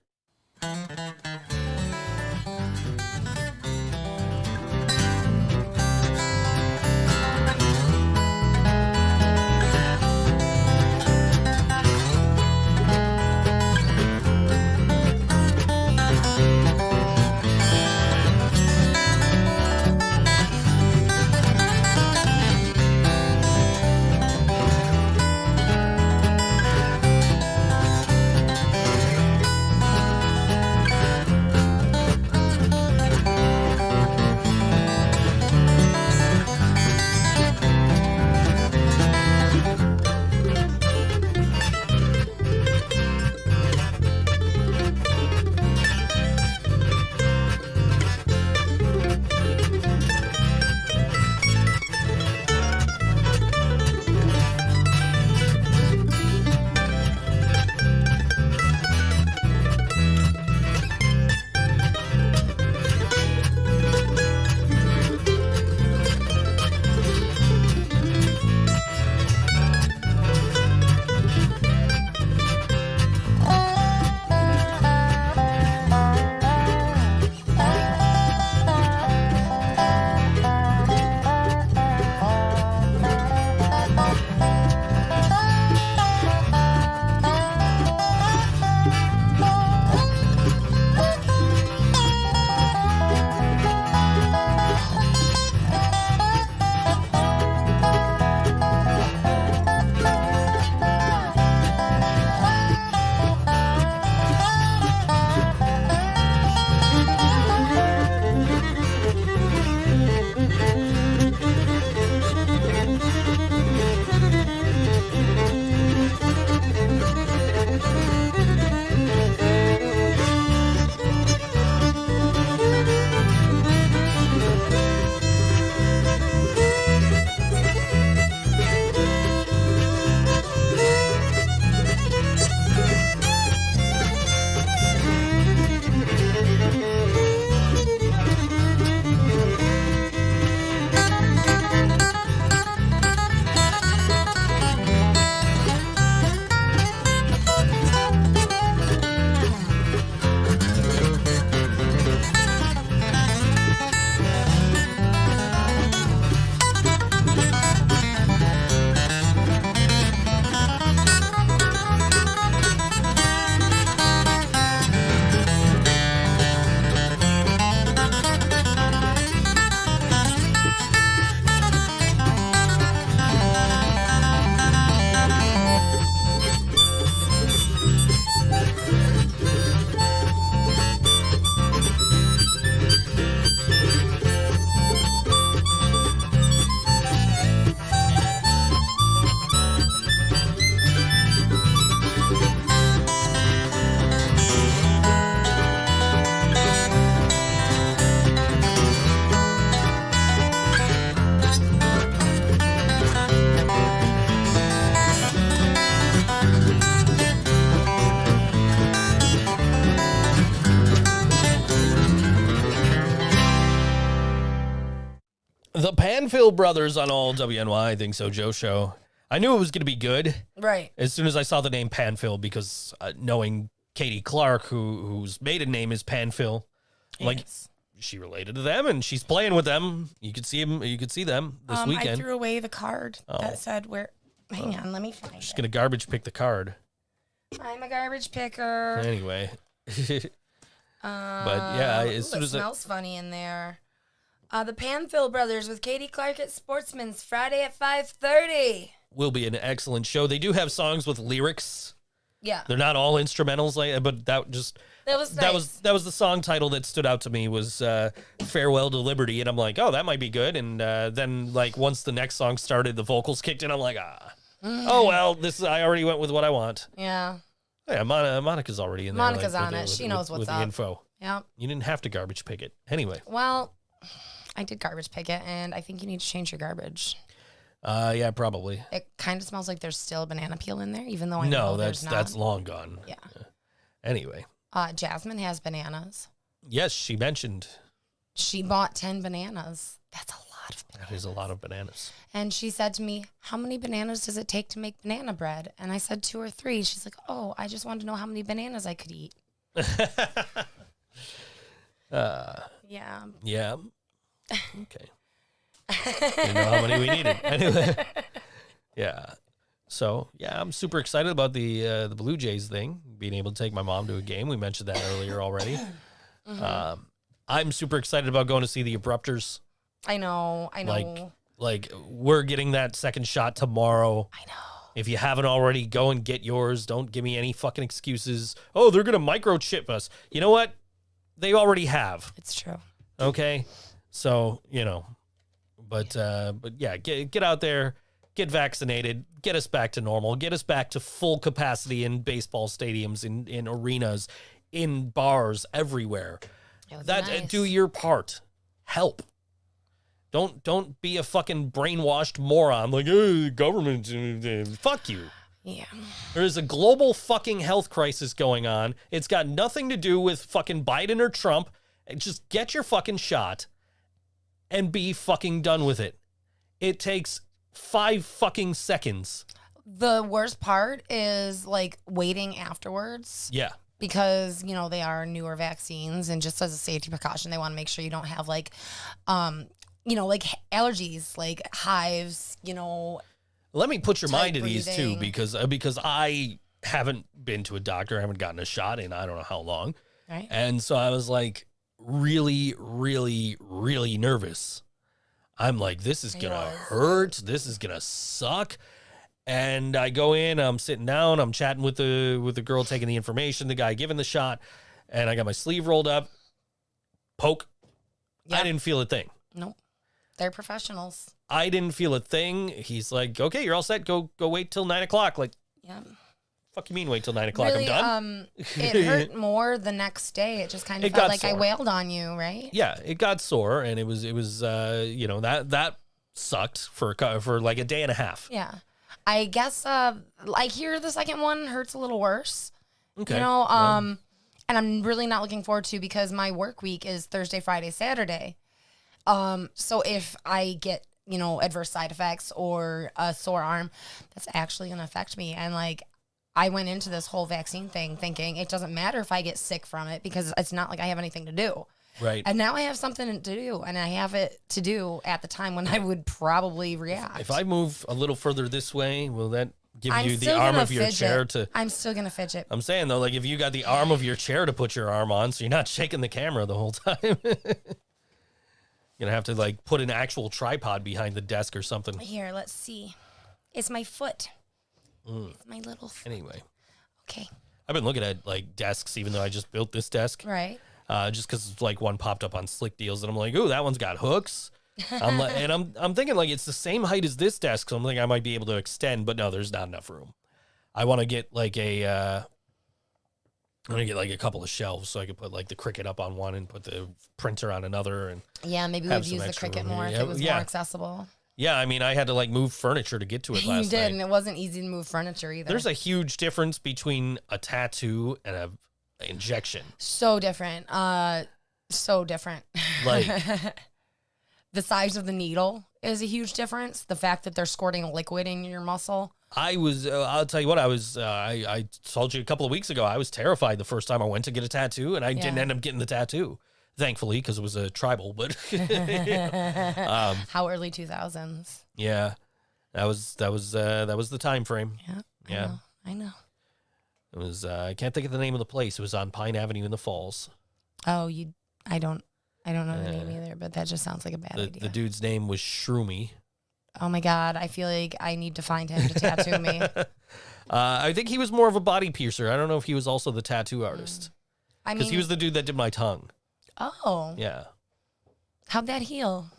The Panfil brothers on all WNY Think So Joe Show. I knew it was going to be good. Right. As soon as I saw the name Panfil, because knowing Katie Clark, whose maiden name is Panfil, like she related to them and she's playing with them. You could see them. You could see them this weekend. I threw away the card that said where. Hang on, let me find it. Just gonna garbage pick the card. I'm a garbage picker. Anyway. But yeah, as soon as it smells funny in there. The Panfil brothers with Katie Clark at Sportsman's Friday at 5:30. Will be an excellent show. They do have songs with lyrics Yeah. They're not all instrumentals, but that was nice. that was the song title that stood out to me was "Farewell to Liberty," and I'm like, oh, that might be good. And then like once the next song started, the vocals kicked in. I'm like, oh well, I already went with what I want. Yeah. Yeah, Monica's already in there. Monica's on it. She knows what's with up. the info. Yeah. You didn't have to garbage pick it anyway. Well, I did garbage pick it, and I think you need to change your garbage. Yeah, probably. It kind of smells like there's still banana peel in there, even though I know there's not. That's long gone. Yeah. Anyway. Jasmine has bananas. Yes, she mentioned. She bought 10 bananas. That's a lot of bananas. That is a lot of bananas. And she said to me, how many bananas does it take to make banana bread? And I said 2 or 3. She's like, oh, I just wanted to know how many bananas I could eat. Yeah. Yeah. Okay. Didn't know how many we needed. Anyway. Yeah. So, yeah, I'm super excited about the Blue Jays thing, being able to take my mom to a game. We mentioned that earlier already. I'm super excited about going to see the Abrupters. I know. Like we're getting that second shot tomorrow. I know. If you haven't already, go and get yours. Don't give me any fucking excuses. Oh, they're going to microchip us. You know what? They already have. It's true. Okay? So, but yeah, get out there, get vaccinated, get us back to normal, get us back to full capacity in baseball stadiums, in arenas, in bars, everywhere. Nice. Do your part. Help. Don't be a fucking brainwashed moron like, government, fuck you. Yeah. There is a global fucking health crisis going on. It's got nothing to do with fucking Biden or Trump. Just get your fucking shot and be fucking done with it. It takes 5 fucking seconds. The worst part is like waiting afterwards. Yeah. Because, they are newer vaccines, and just as a safety precaution, they want to make sure you don't have like like allergies, like hives, Let me put your mind at ease too, breathing. because I haven't been to a doctor, I haven't gotten a shot in I don't know how long. Right. And so I was like really, really, really nervous. I'm like, this is going to hurt. This is going to suck. And I go in, I'm sitting down, I'm chatting with the girl taking the information, the guy giving the shot, and I got my sleeve rolled up. Poke. Yep. I didn't feel a thing. Nope. They're professionals. I didn't feel a thing. He's like, okay, you're all set. Go wait till 9 o'clock. Like, Yeah. fuck you mean wait till 9 o'clock? Really, I'm done. It hurt more the next day. It just kind of It felt got like I sore. wailed on you, right? Yeah, it got sore, and it was that sucked for like a day and a half. Yeah. I guess I hear the second one hurts a little worse. Okay. And I'm really not looking forward to, because my work week is Thursday, Friday, Saturday. So if I get, adverse side effects or a sore arm, that's actually going to affect me. And like, I went into this whole vaccine thing thinking it doesn't matter if I get sick from it, because it's not like I have anything to do. Right. And now I have something to do, and I have it to do at the time when I would probably react. If I move a little further this way, will that give I'm you the still arm gonna of your fidget. chair to... I'm still going to fidget. I'm saying, though, like, if you got the arm of your chair to put your arm on, so you're not shaking the camera the whole time. You're going to have to, like, put an actual tripod behind the desk or something. Here, let's see. It's my foot. It's my little foot. Anyway. Okay. I've been looking at, like, desks, even though I just built this desk. Right. Just because like one popped up on Slick Deals, and I'm like, ooh, that one's got hooks. I'm like, and I'm thinking like it's the same height as this desk, so I'm thinking I might be able to extend, but no, there's not enough room. I want to get like a couple of shelves so I could put like the Cricut up on one and put the printer on another, and Yeah, maybe have we'd some use the extra Cricut room more here. if it was Yeah. more accessible. yeah, I mean, I had to like move furniture to get to it last You did, night. and it wasn't easy to move furniture either. There's a huge difference between a tattoo and a injection. So different. So different. Like, The size of the needle is a huge difference. The fact that they're squirting liquid in your muscle. I'll tell you what, I told you a couple of weeks ago, I was terrified the first time I went to get a tattoo, and I didn't end up getting the tattoo, thankfully, because it was a tribal, but How early 2000s. yeah, that was the time frame. Yeah. I know. It was, I can't think of the name of the place. It was on Pine Avenue in the Falls. Oh, I don't know the name either, but that just sounds like a bad idea. The dude's name was Shroomy. Oh my God, I feel like I need to find him to tattoo me. I think he was more of a body piercer. I don't know if he was also the tattoo artist. I Because mean, he was the dude that did my tongue. oh, Yeah. how'd that heal?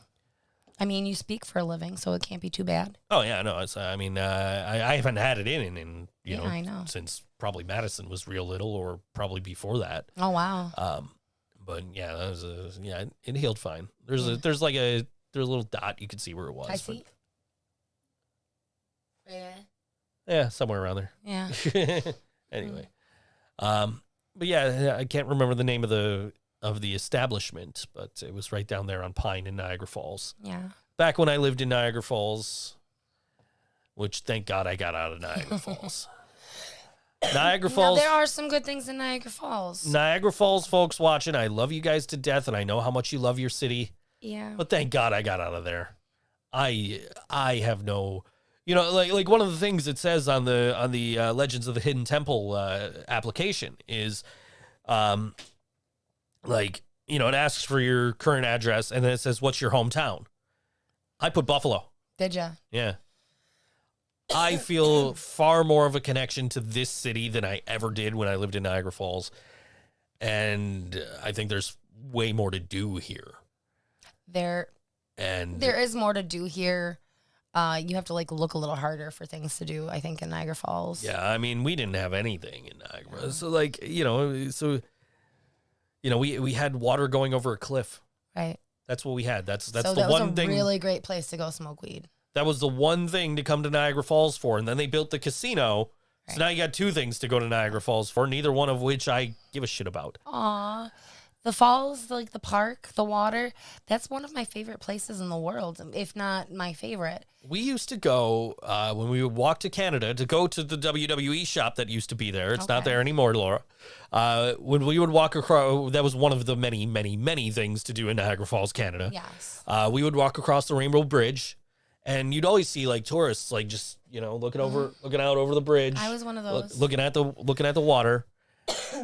I mean, you speak for a living, so it can't be too bad. Oh, yeah, no. It's, I mean, I haven't had it in you Yeah, know, I know. since probably Madison was real little or probably before that. Oh, wow. But yeah, that was it healed fine. There's a little dot you could see where it was. I but- see. Yeah. Yeah, somewhere around there. Yeah. Anyway, but yeah, I can't remember the name of the establishment, but it was right down there on Pine in Niagara Falls. Yeah. Back when I lived in Niagara Falls, which thank God I got out of Niagara Falls. Niagara Now, Falls. there are some good things in Niagara Falls. Niagara Falls folks watching, I love you guys to death, and I know how much you love your city. Yeah. But thank God I got out of there. I have no, like one of the things it says on the Legends of the Hidden Temple application is, it asks for your current address and then it says what's your hometown. I put Buffalo. Did ya? Yeah. I feel far more of a connection to this city than I ever did when I lived in Niagara Falls, and I think there's way more to do here. There is more to do here. You have to look a little harder for things to do, I think, in Niagara Falls. Yeah, I mean, we didn't have anything in Niagara. So we had water going over a cliff. Right. That's what we had. That's So the that was one a thing. really great place to go smoke weed. That was the one thing to come to Niagara Falls for. And then they built the casino. Right. So now you got two things to go to Niagara Falls for, neither one of which I give a shit about. Aw. The falls, the park, the water, that's one of my favorite places in the world, if not my favorite. We used to go, when we would walk to Canada, to go to the WWE shop that used to be there. It's not Okay. there anymore, Laura. When we would walk across, that was one of the many, many, many things to do in Niagara Falls, Canada. Yes. We would walk across the Rainbow Bridge, and you'd always see tourists, just looking out over the bridge. I was one of those. looking at the water,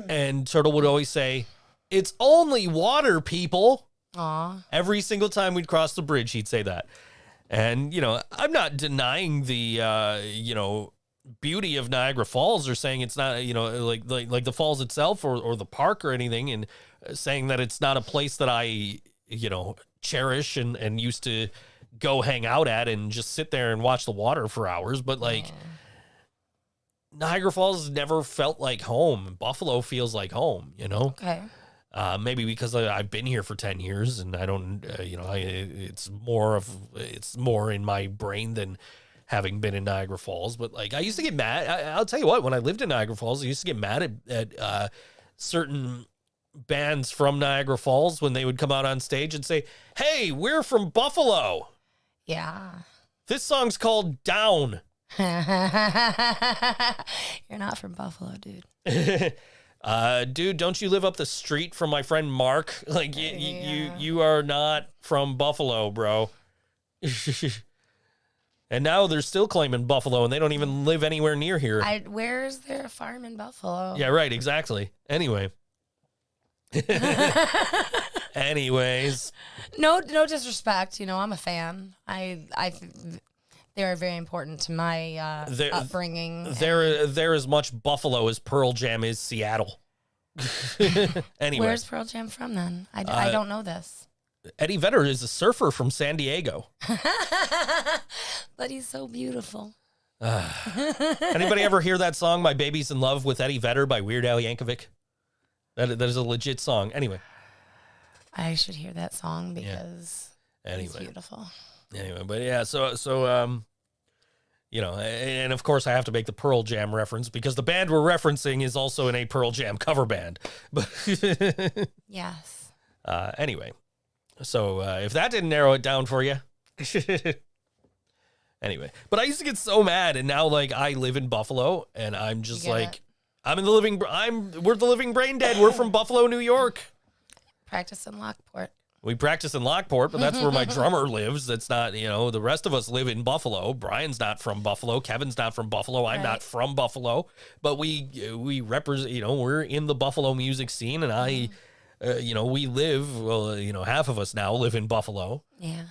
and Turtle would always say, "It's only water, people." Aw. Every single time we'd cross the bridge, he'd say that. And, I'm not denying the, beauty of Niagara Falls or saying it's not, like the falls itself or the park or anything, and saying that it's not a place that I, cherish and used to go hang out at and just sit there and watch the water for hours. But, Niagara Falls never felt like home. Buffalo feels like home, Okay. Maybe because I've been here for 10 years and I don't, it's more in my brain than having been in Niagara Falls. But I used to get mad. I'll tell you what, when I lived in Niagara Falls, I used to get mad at certain bands from Niagara Falls when they would come out on stage and say, "Hey, we're from Buffalo. Yeah. This song's called Down." You're not from Buffalo, dude. Dude, don't you live up the street from my friend Mark? You are not from Buffalo, bro. And now they're still claiming Buffalo, and they don't even live anywhere near here. Where is there a farm in Buffalo? Yeah, right, exactly. Anyway. Anyways. No disrespect. I'm a fan. They are very important to my upbringing. They're as much Buffalo as Pearl Jam is Seattle. Anyway. Where's Pearl Jam from then? I don't know this. Eddie Vedder is a surfer from San Diego. But he's so beautiful. Anybody ever hear that song, My Baby's in Love with Eddie Vedder by Weird Al Yankovic? That is a legit song. Anyway. I should hear that song because it's beautiful. Anyway, but yeah, so and of course I have to make the Pearl Jam reference because the band we're referencing is also in a Pearl Jam cover band. But yes. Anyway, so if that didn't narrow it down for you. Anyway, but I used to get so mad, and now I live in Buffalo, and I'm just we're the living brain dead. We're from Buffalo, New York. Practice in Lockport. We practice in Lockport, but that's where my drummer lives. That's not, the rest of us live in Buffalo. Brian's not from Buffalo. Kevin's not from Buffalo. I'm not from Buffalo, but we represent, we're in the Buffalo music scene, and we live, half of us now live in Buffalo. Yeah.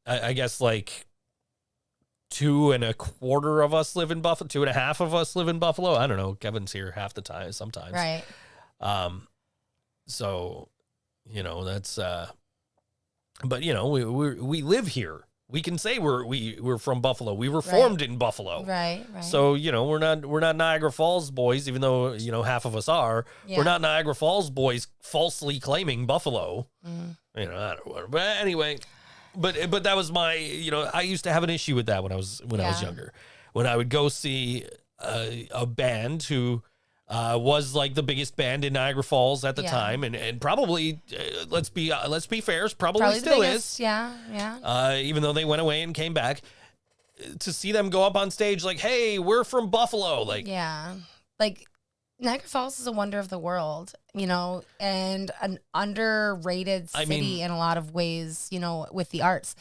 I guess 2.25 of us live in Buffalo. 2.5 of us live in Buffalo. I don't know. Kevin's here half the time sometimes. Right. So, that's, but we live here. We can say we're from Buffalo. We were formed in Buffalo. Right. So, we're not Niagara Falls boys, even though, half of us are. Yeah. We're not Niagara Falls boys falsely claiming Buffalo. I don't know. But anyway, but that was my, I used to have an issue with that when I was younger. When I would go see a band who was like the biggest band in Niagara Falls at the time, and probably let's be fair, probably still is. Yeah. Even though they went away and came back, to see them go up on stage like, "Hey, we're from Buffalo," like Niagara Falls is a wonder of the world, and an underrated city in a lot of ways, with the arts.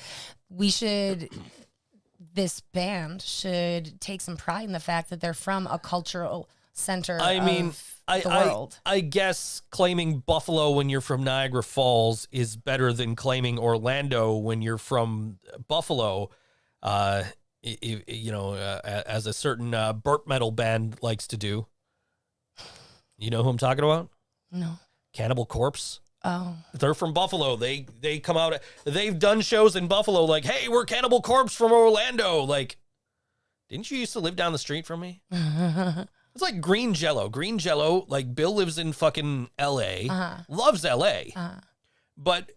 This band should take some pride in the fact that they're from a cultural center of the world. I guess claiming Buffalo when you're from Niagara Falls is better than claiming Orlando when you're from Buffalo. As a certain burp metal band likes to do. You know who I'm talking about? No. Cannibal Corpse. Oh. They're from Buffalo. They come out. They've done shows in Buffalo like, "Hey, we're Cannibal Corpse from Orlando." Like, didn't you used to live down the street from me? It's like Green Jello. Green Jello, like Bill lives in fucking L.A., loves L.A., but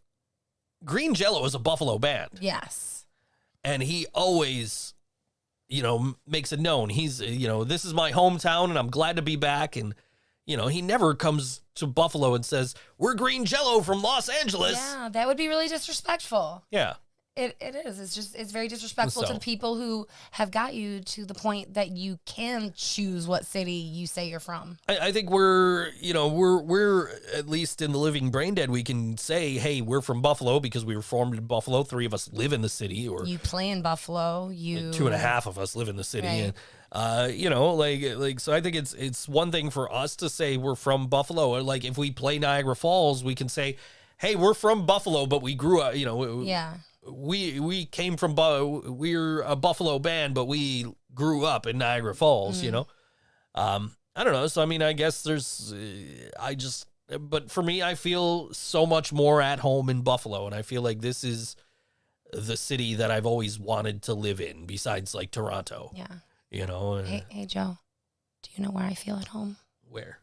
Green Jello is a Buffalo band. Yes. And he always, makes it known. He's, this is my hometown and I'm glad to be back. And, he never comes to Buffalo and says, "We're Green Jello from Los Angeles." Yeah, that would be really disrespectful. Yeah. It is. It's very disrespectful to the people who have got you to the point that you can choose what city you say you're from. I think we're at least in the Living Brain Dead, we can say, "Hey, we're from Buffalo because we were formed in Buffalo. 3 of us live in the city," or you play in Buffalo. 2.5 of us live in the city. Right. And, so I think it's one thing for us to say we're from Buffalo. Or like if we play Niagara Falls, we can say, "Hey, we're from Buffalo, but we grew up, we came from, we're a Buffalo band, but we grew up in Niagara Falls," I don't know. So, I guess there's, but for me, I feel so much more at home in Buffalo. And I feel like this is the city that I've always wanted to live in besides like Toronto. Yeah. Hey, Joe, do you know where I feel at home? Where?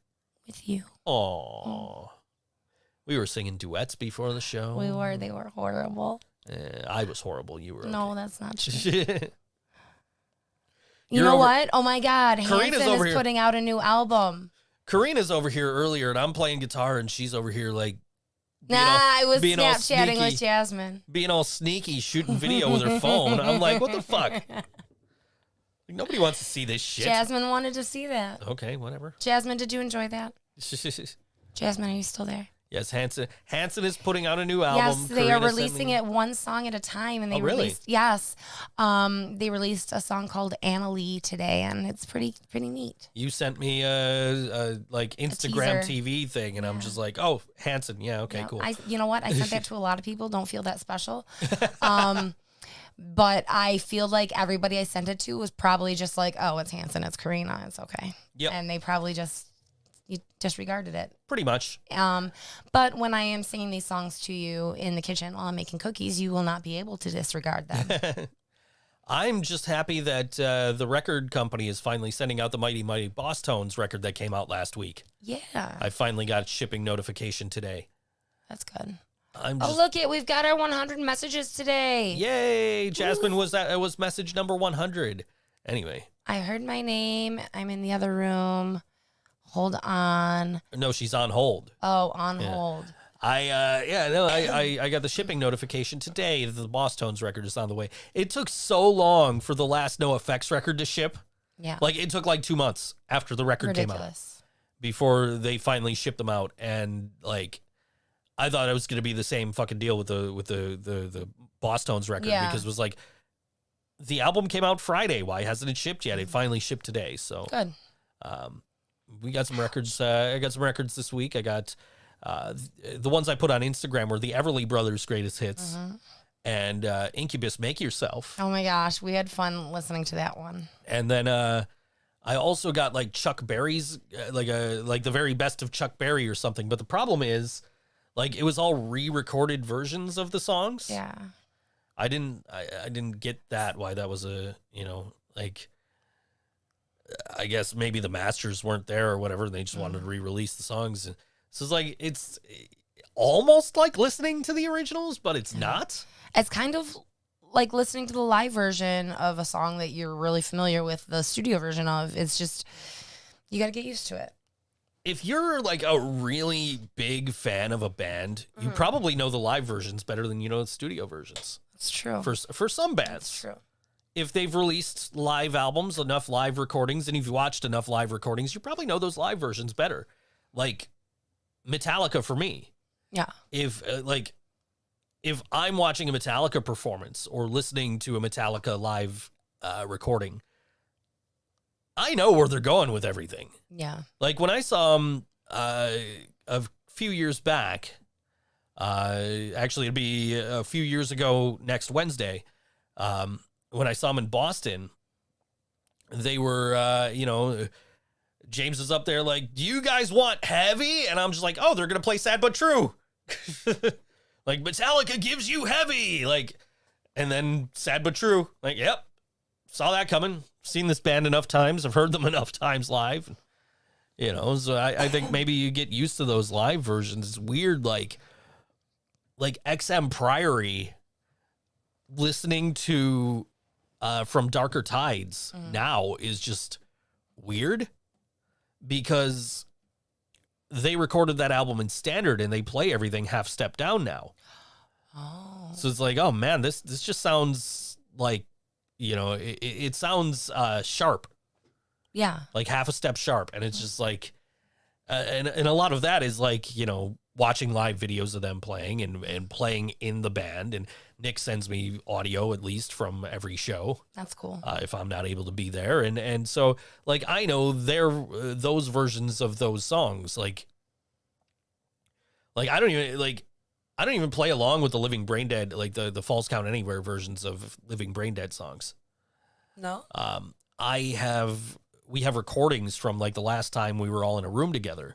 With you. Oh. We were singing duets before the show. We were. They were horrible. I was horrible. You were No, okay. that's not true. You You're know over- what? Oh my God. Karina's Hanson over is here. putting out a new album. Karina's over here earlier, and I'm playing guitar, and she's over here like I was being all Snapchatting sneaky. with Jasmine. being all sneaky, shooting video with her phone. I'm like, what the fuck? Like, nobody wants to see this shit. Jasmine wanted to see that. Okay, whatever. Jasmine, did you enjoy that? Jasmine, are you still there? Yes, Hanson is putting out a new album. Yes, they are Karina sent releasing me- it one song at a time, and they really? released they released a song called Anna Lee today, and it's pretty neat. You sent me a like Instagram teaser. TV thing, and I'm just like, oh, Hanson, yeah, okay, Yeah, cool. You know what? I sent that to a lot of people. Don't feel that special. But I feel like everybody I sent it to was probably just like, oh, it's Hanson, it's Karina, it's okay. Yep. And they probably you disregarded it. Pretty much. But when I am singing these songs to you in the kitchen while I'm making cookies, you will not be able to disregard them. I'm just happy that the record company is finally sending out the Mighty Mighty Boss Tones record that came out last week. Yeah. I finally got shipping notification today. That's good. We've got our 100 messages today. Yay! Jasmine was message number 100. Anyway. I heard my name. I'm in the other room. Hold on. No, she's on hold. Oh, on hold. I got the shipping notification today that the Boss Tones record is on the way. It took so long for the last No Effects record to ship. Yeah. Like it took like 2 months after the record came out before they finally shipped them out. And like, I thought it was going to be the same fucking deal with the Boss Tones record because it was like the album came out Friday. Why hasn't it shipped yet? It finally shipped today. So good. We got some records. I got some records this week. I got the ones I put on Instagram were the Everly Brothers' greatest hits, and Incubus, Make Yourself. Oh my gosh, we had fun listening to that one. And then I also got like Chuck Berry's, like the very best of Chuck Berry or something. But the problem is, like, it was all re-recorded versions of the songs. Yeah. I didn't get that, why that was like, I guess maybe the masters weren't there or whatever, and they just wanted to re-release the songs. So it's like, it's almost like listening to the originals, but it's not. It's kind of like listening to the live version of a song that you're really familiar with, the studio version of. It's just, you got to get used to it. If you're like a really big fan of a band, you probably know the live versions better than you know the studio versions. It's true. For some bands. It's true. If they've released live albums, enough live recordings, and if you've watched enough live recordings, you probably know those live versions better. Like Metallica for me. Yeah. If I'm watching a Metallica performance or listening to a Metallica live recording, I know where they're going with everything. Yeah. Like when I saw them a few years back, actually it'd be a few years ago next Wednesday, when I saw them in Boston, they were, James is up there like, do you guys want heavy? And I'm just like, oh, they're going to play Sad But True. Like, Metallica gives you heavy. Like, and then Sad But True. Like, yep, saw that coming. Seen this band enough times. I've heard them enough times live. So I think maybe you get used to those live versions. It's weird, like XM Priory listening to From Darker Tides now is just weird because they recorded that album in standard and they play everything half step down now. Oh. So it's like, oh man, this just sounds like, it sounds sharp. Yeah. Like half a step sharp. And it's just like, and a lot of that is like, watching live videos of them playing and playing in the band. And Nick sends me audio at least from every show. That's cool. If I'm not able to be there. And so like, I know those versions of those songs, like I don't even play along with the Living Brain Dead, like the False Count Anywhere versions of Living Brain Dead songs. No. We have recordings from like the last time we were all in a room together.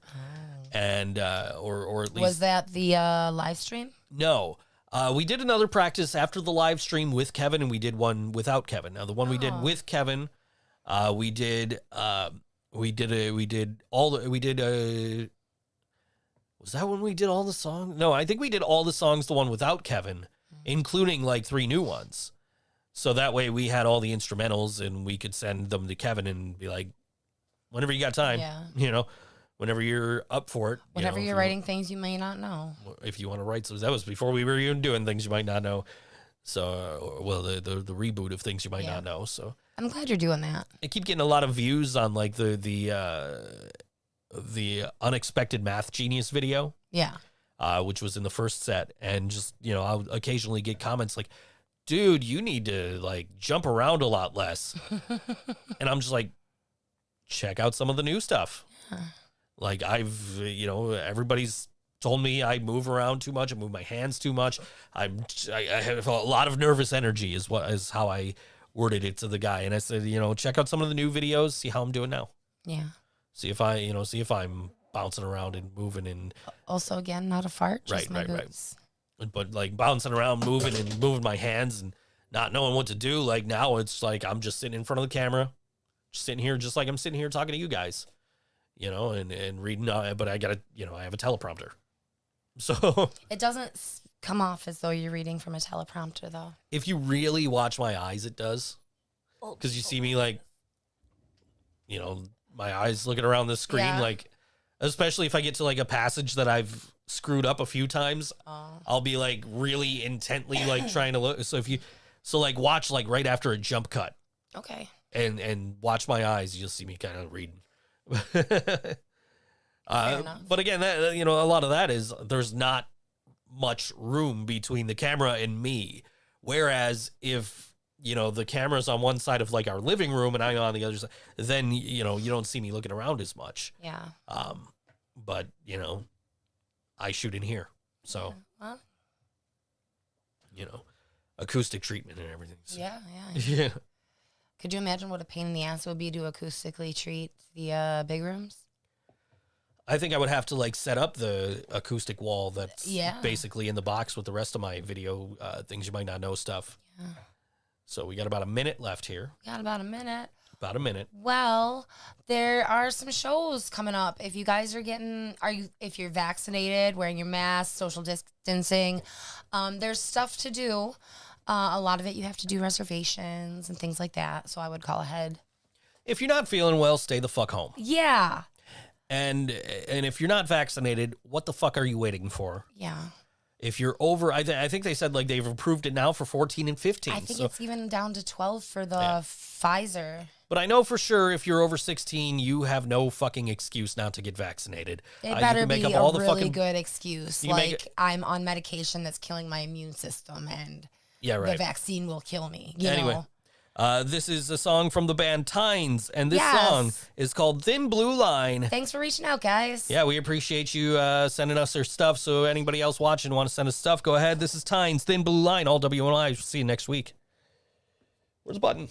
And, or at least. Was that the live stream? No. We did another practice after the live stream with Kevin, and we did one without Kevin. Now the one we did with Kevin, we did was that when we did all the songs? No, I think we did all the songs, the one without Kevin, including like 3 new ones. So that way we had all the instrumentals and we could send them to Kevin and be like, whenever you got time, whenever you're up for it. Whenever you're writing things you may not know. If you want to write, so that was before we were even doing things you might not know. So, the reboot of things you might not know. So I'm glad you're doing that. I keep getting a lot of views on like the Unexpected Math Genius video. Yeah. Which was in the first set. And just, I'll occasionally get comments like, dude, you need to like jump around a lot less. And I'm just like, check out some of the new stuff. Yeah. Like everybody's told me I move around too much. I move my hands too much. I have a lot of nervous energy is how I worded it to the guy. And I said, check out some of the new videos, see how I'm doing now. Yeah. See if I'm bouncing around and moving and also again, not a fart. Just my boots. But like bouncing around, moving my hands and not knowing what to do. Like now it's like, I'm just sitting in front of the camera, just sitting here, just like I'm sitting here talking to you guys, and reading, but I gotta, I have a teleprompter. So it doesn't come off as though you're reading from a teleprompter though. If you really watch my eyes, it does. Cause you see me like, my eyes looking around the screen, like, especially if I get to like a passage that I've screwed up a few times, I'll be like really intently like trying to look. So like watch like right after a jump cut. Okay. And watch my eyes. You'll see me kind of reading. But again, that, a lot of that is there's not much room between the camera and me. Whereas if, the camera's on one side of like our living room and I'm on the other side, then, you don't see me looking around as much. Yeah. But, I shoot in here. So, acoustic treatment and everything. So. Yeah. Yeah. Could you imagine what a pain in the ass it would be to acoustically treat the big rooms? I think I would have to like set up the acoustic wall that's basically in the box with the rest of my video things you might not know stuff. Yeah. So we got about a minute left here. Got about a minute. About a minute. Well, there are some shows coming up. If you guys are if you're vaccinated, wearing your mask, social distancing, there's stuff to do. A lot of it you have to do reservations and things like that. So I would call ahead. If you're not feeling well, stay the fuck home. Yeah. And if you're not vaccinated, what the fuck are you waiting for? Yeah. If you're over, I think they said like they've approved it now for 14 and 15. I think it's even down to 12 for the Pfizer. But I know for sure if you're over 16, you have no fucking excuse not to get vaccinated. It better be a really good excuse. Like I'm on medication that's killing my immune system and the vaccine will kill me. You know? This is a song from the band Tynes, and this song is called Thin Blue Line. Thanks for reaching out, guys. Yeah, we appreciate you sending us their stuff. So anybody else watching want to send us stuff, go ahead. This is Tynes, Thin Blue Line, all WNI. See you next week. Where's the button?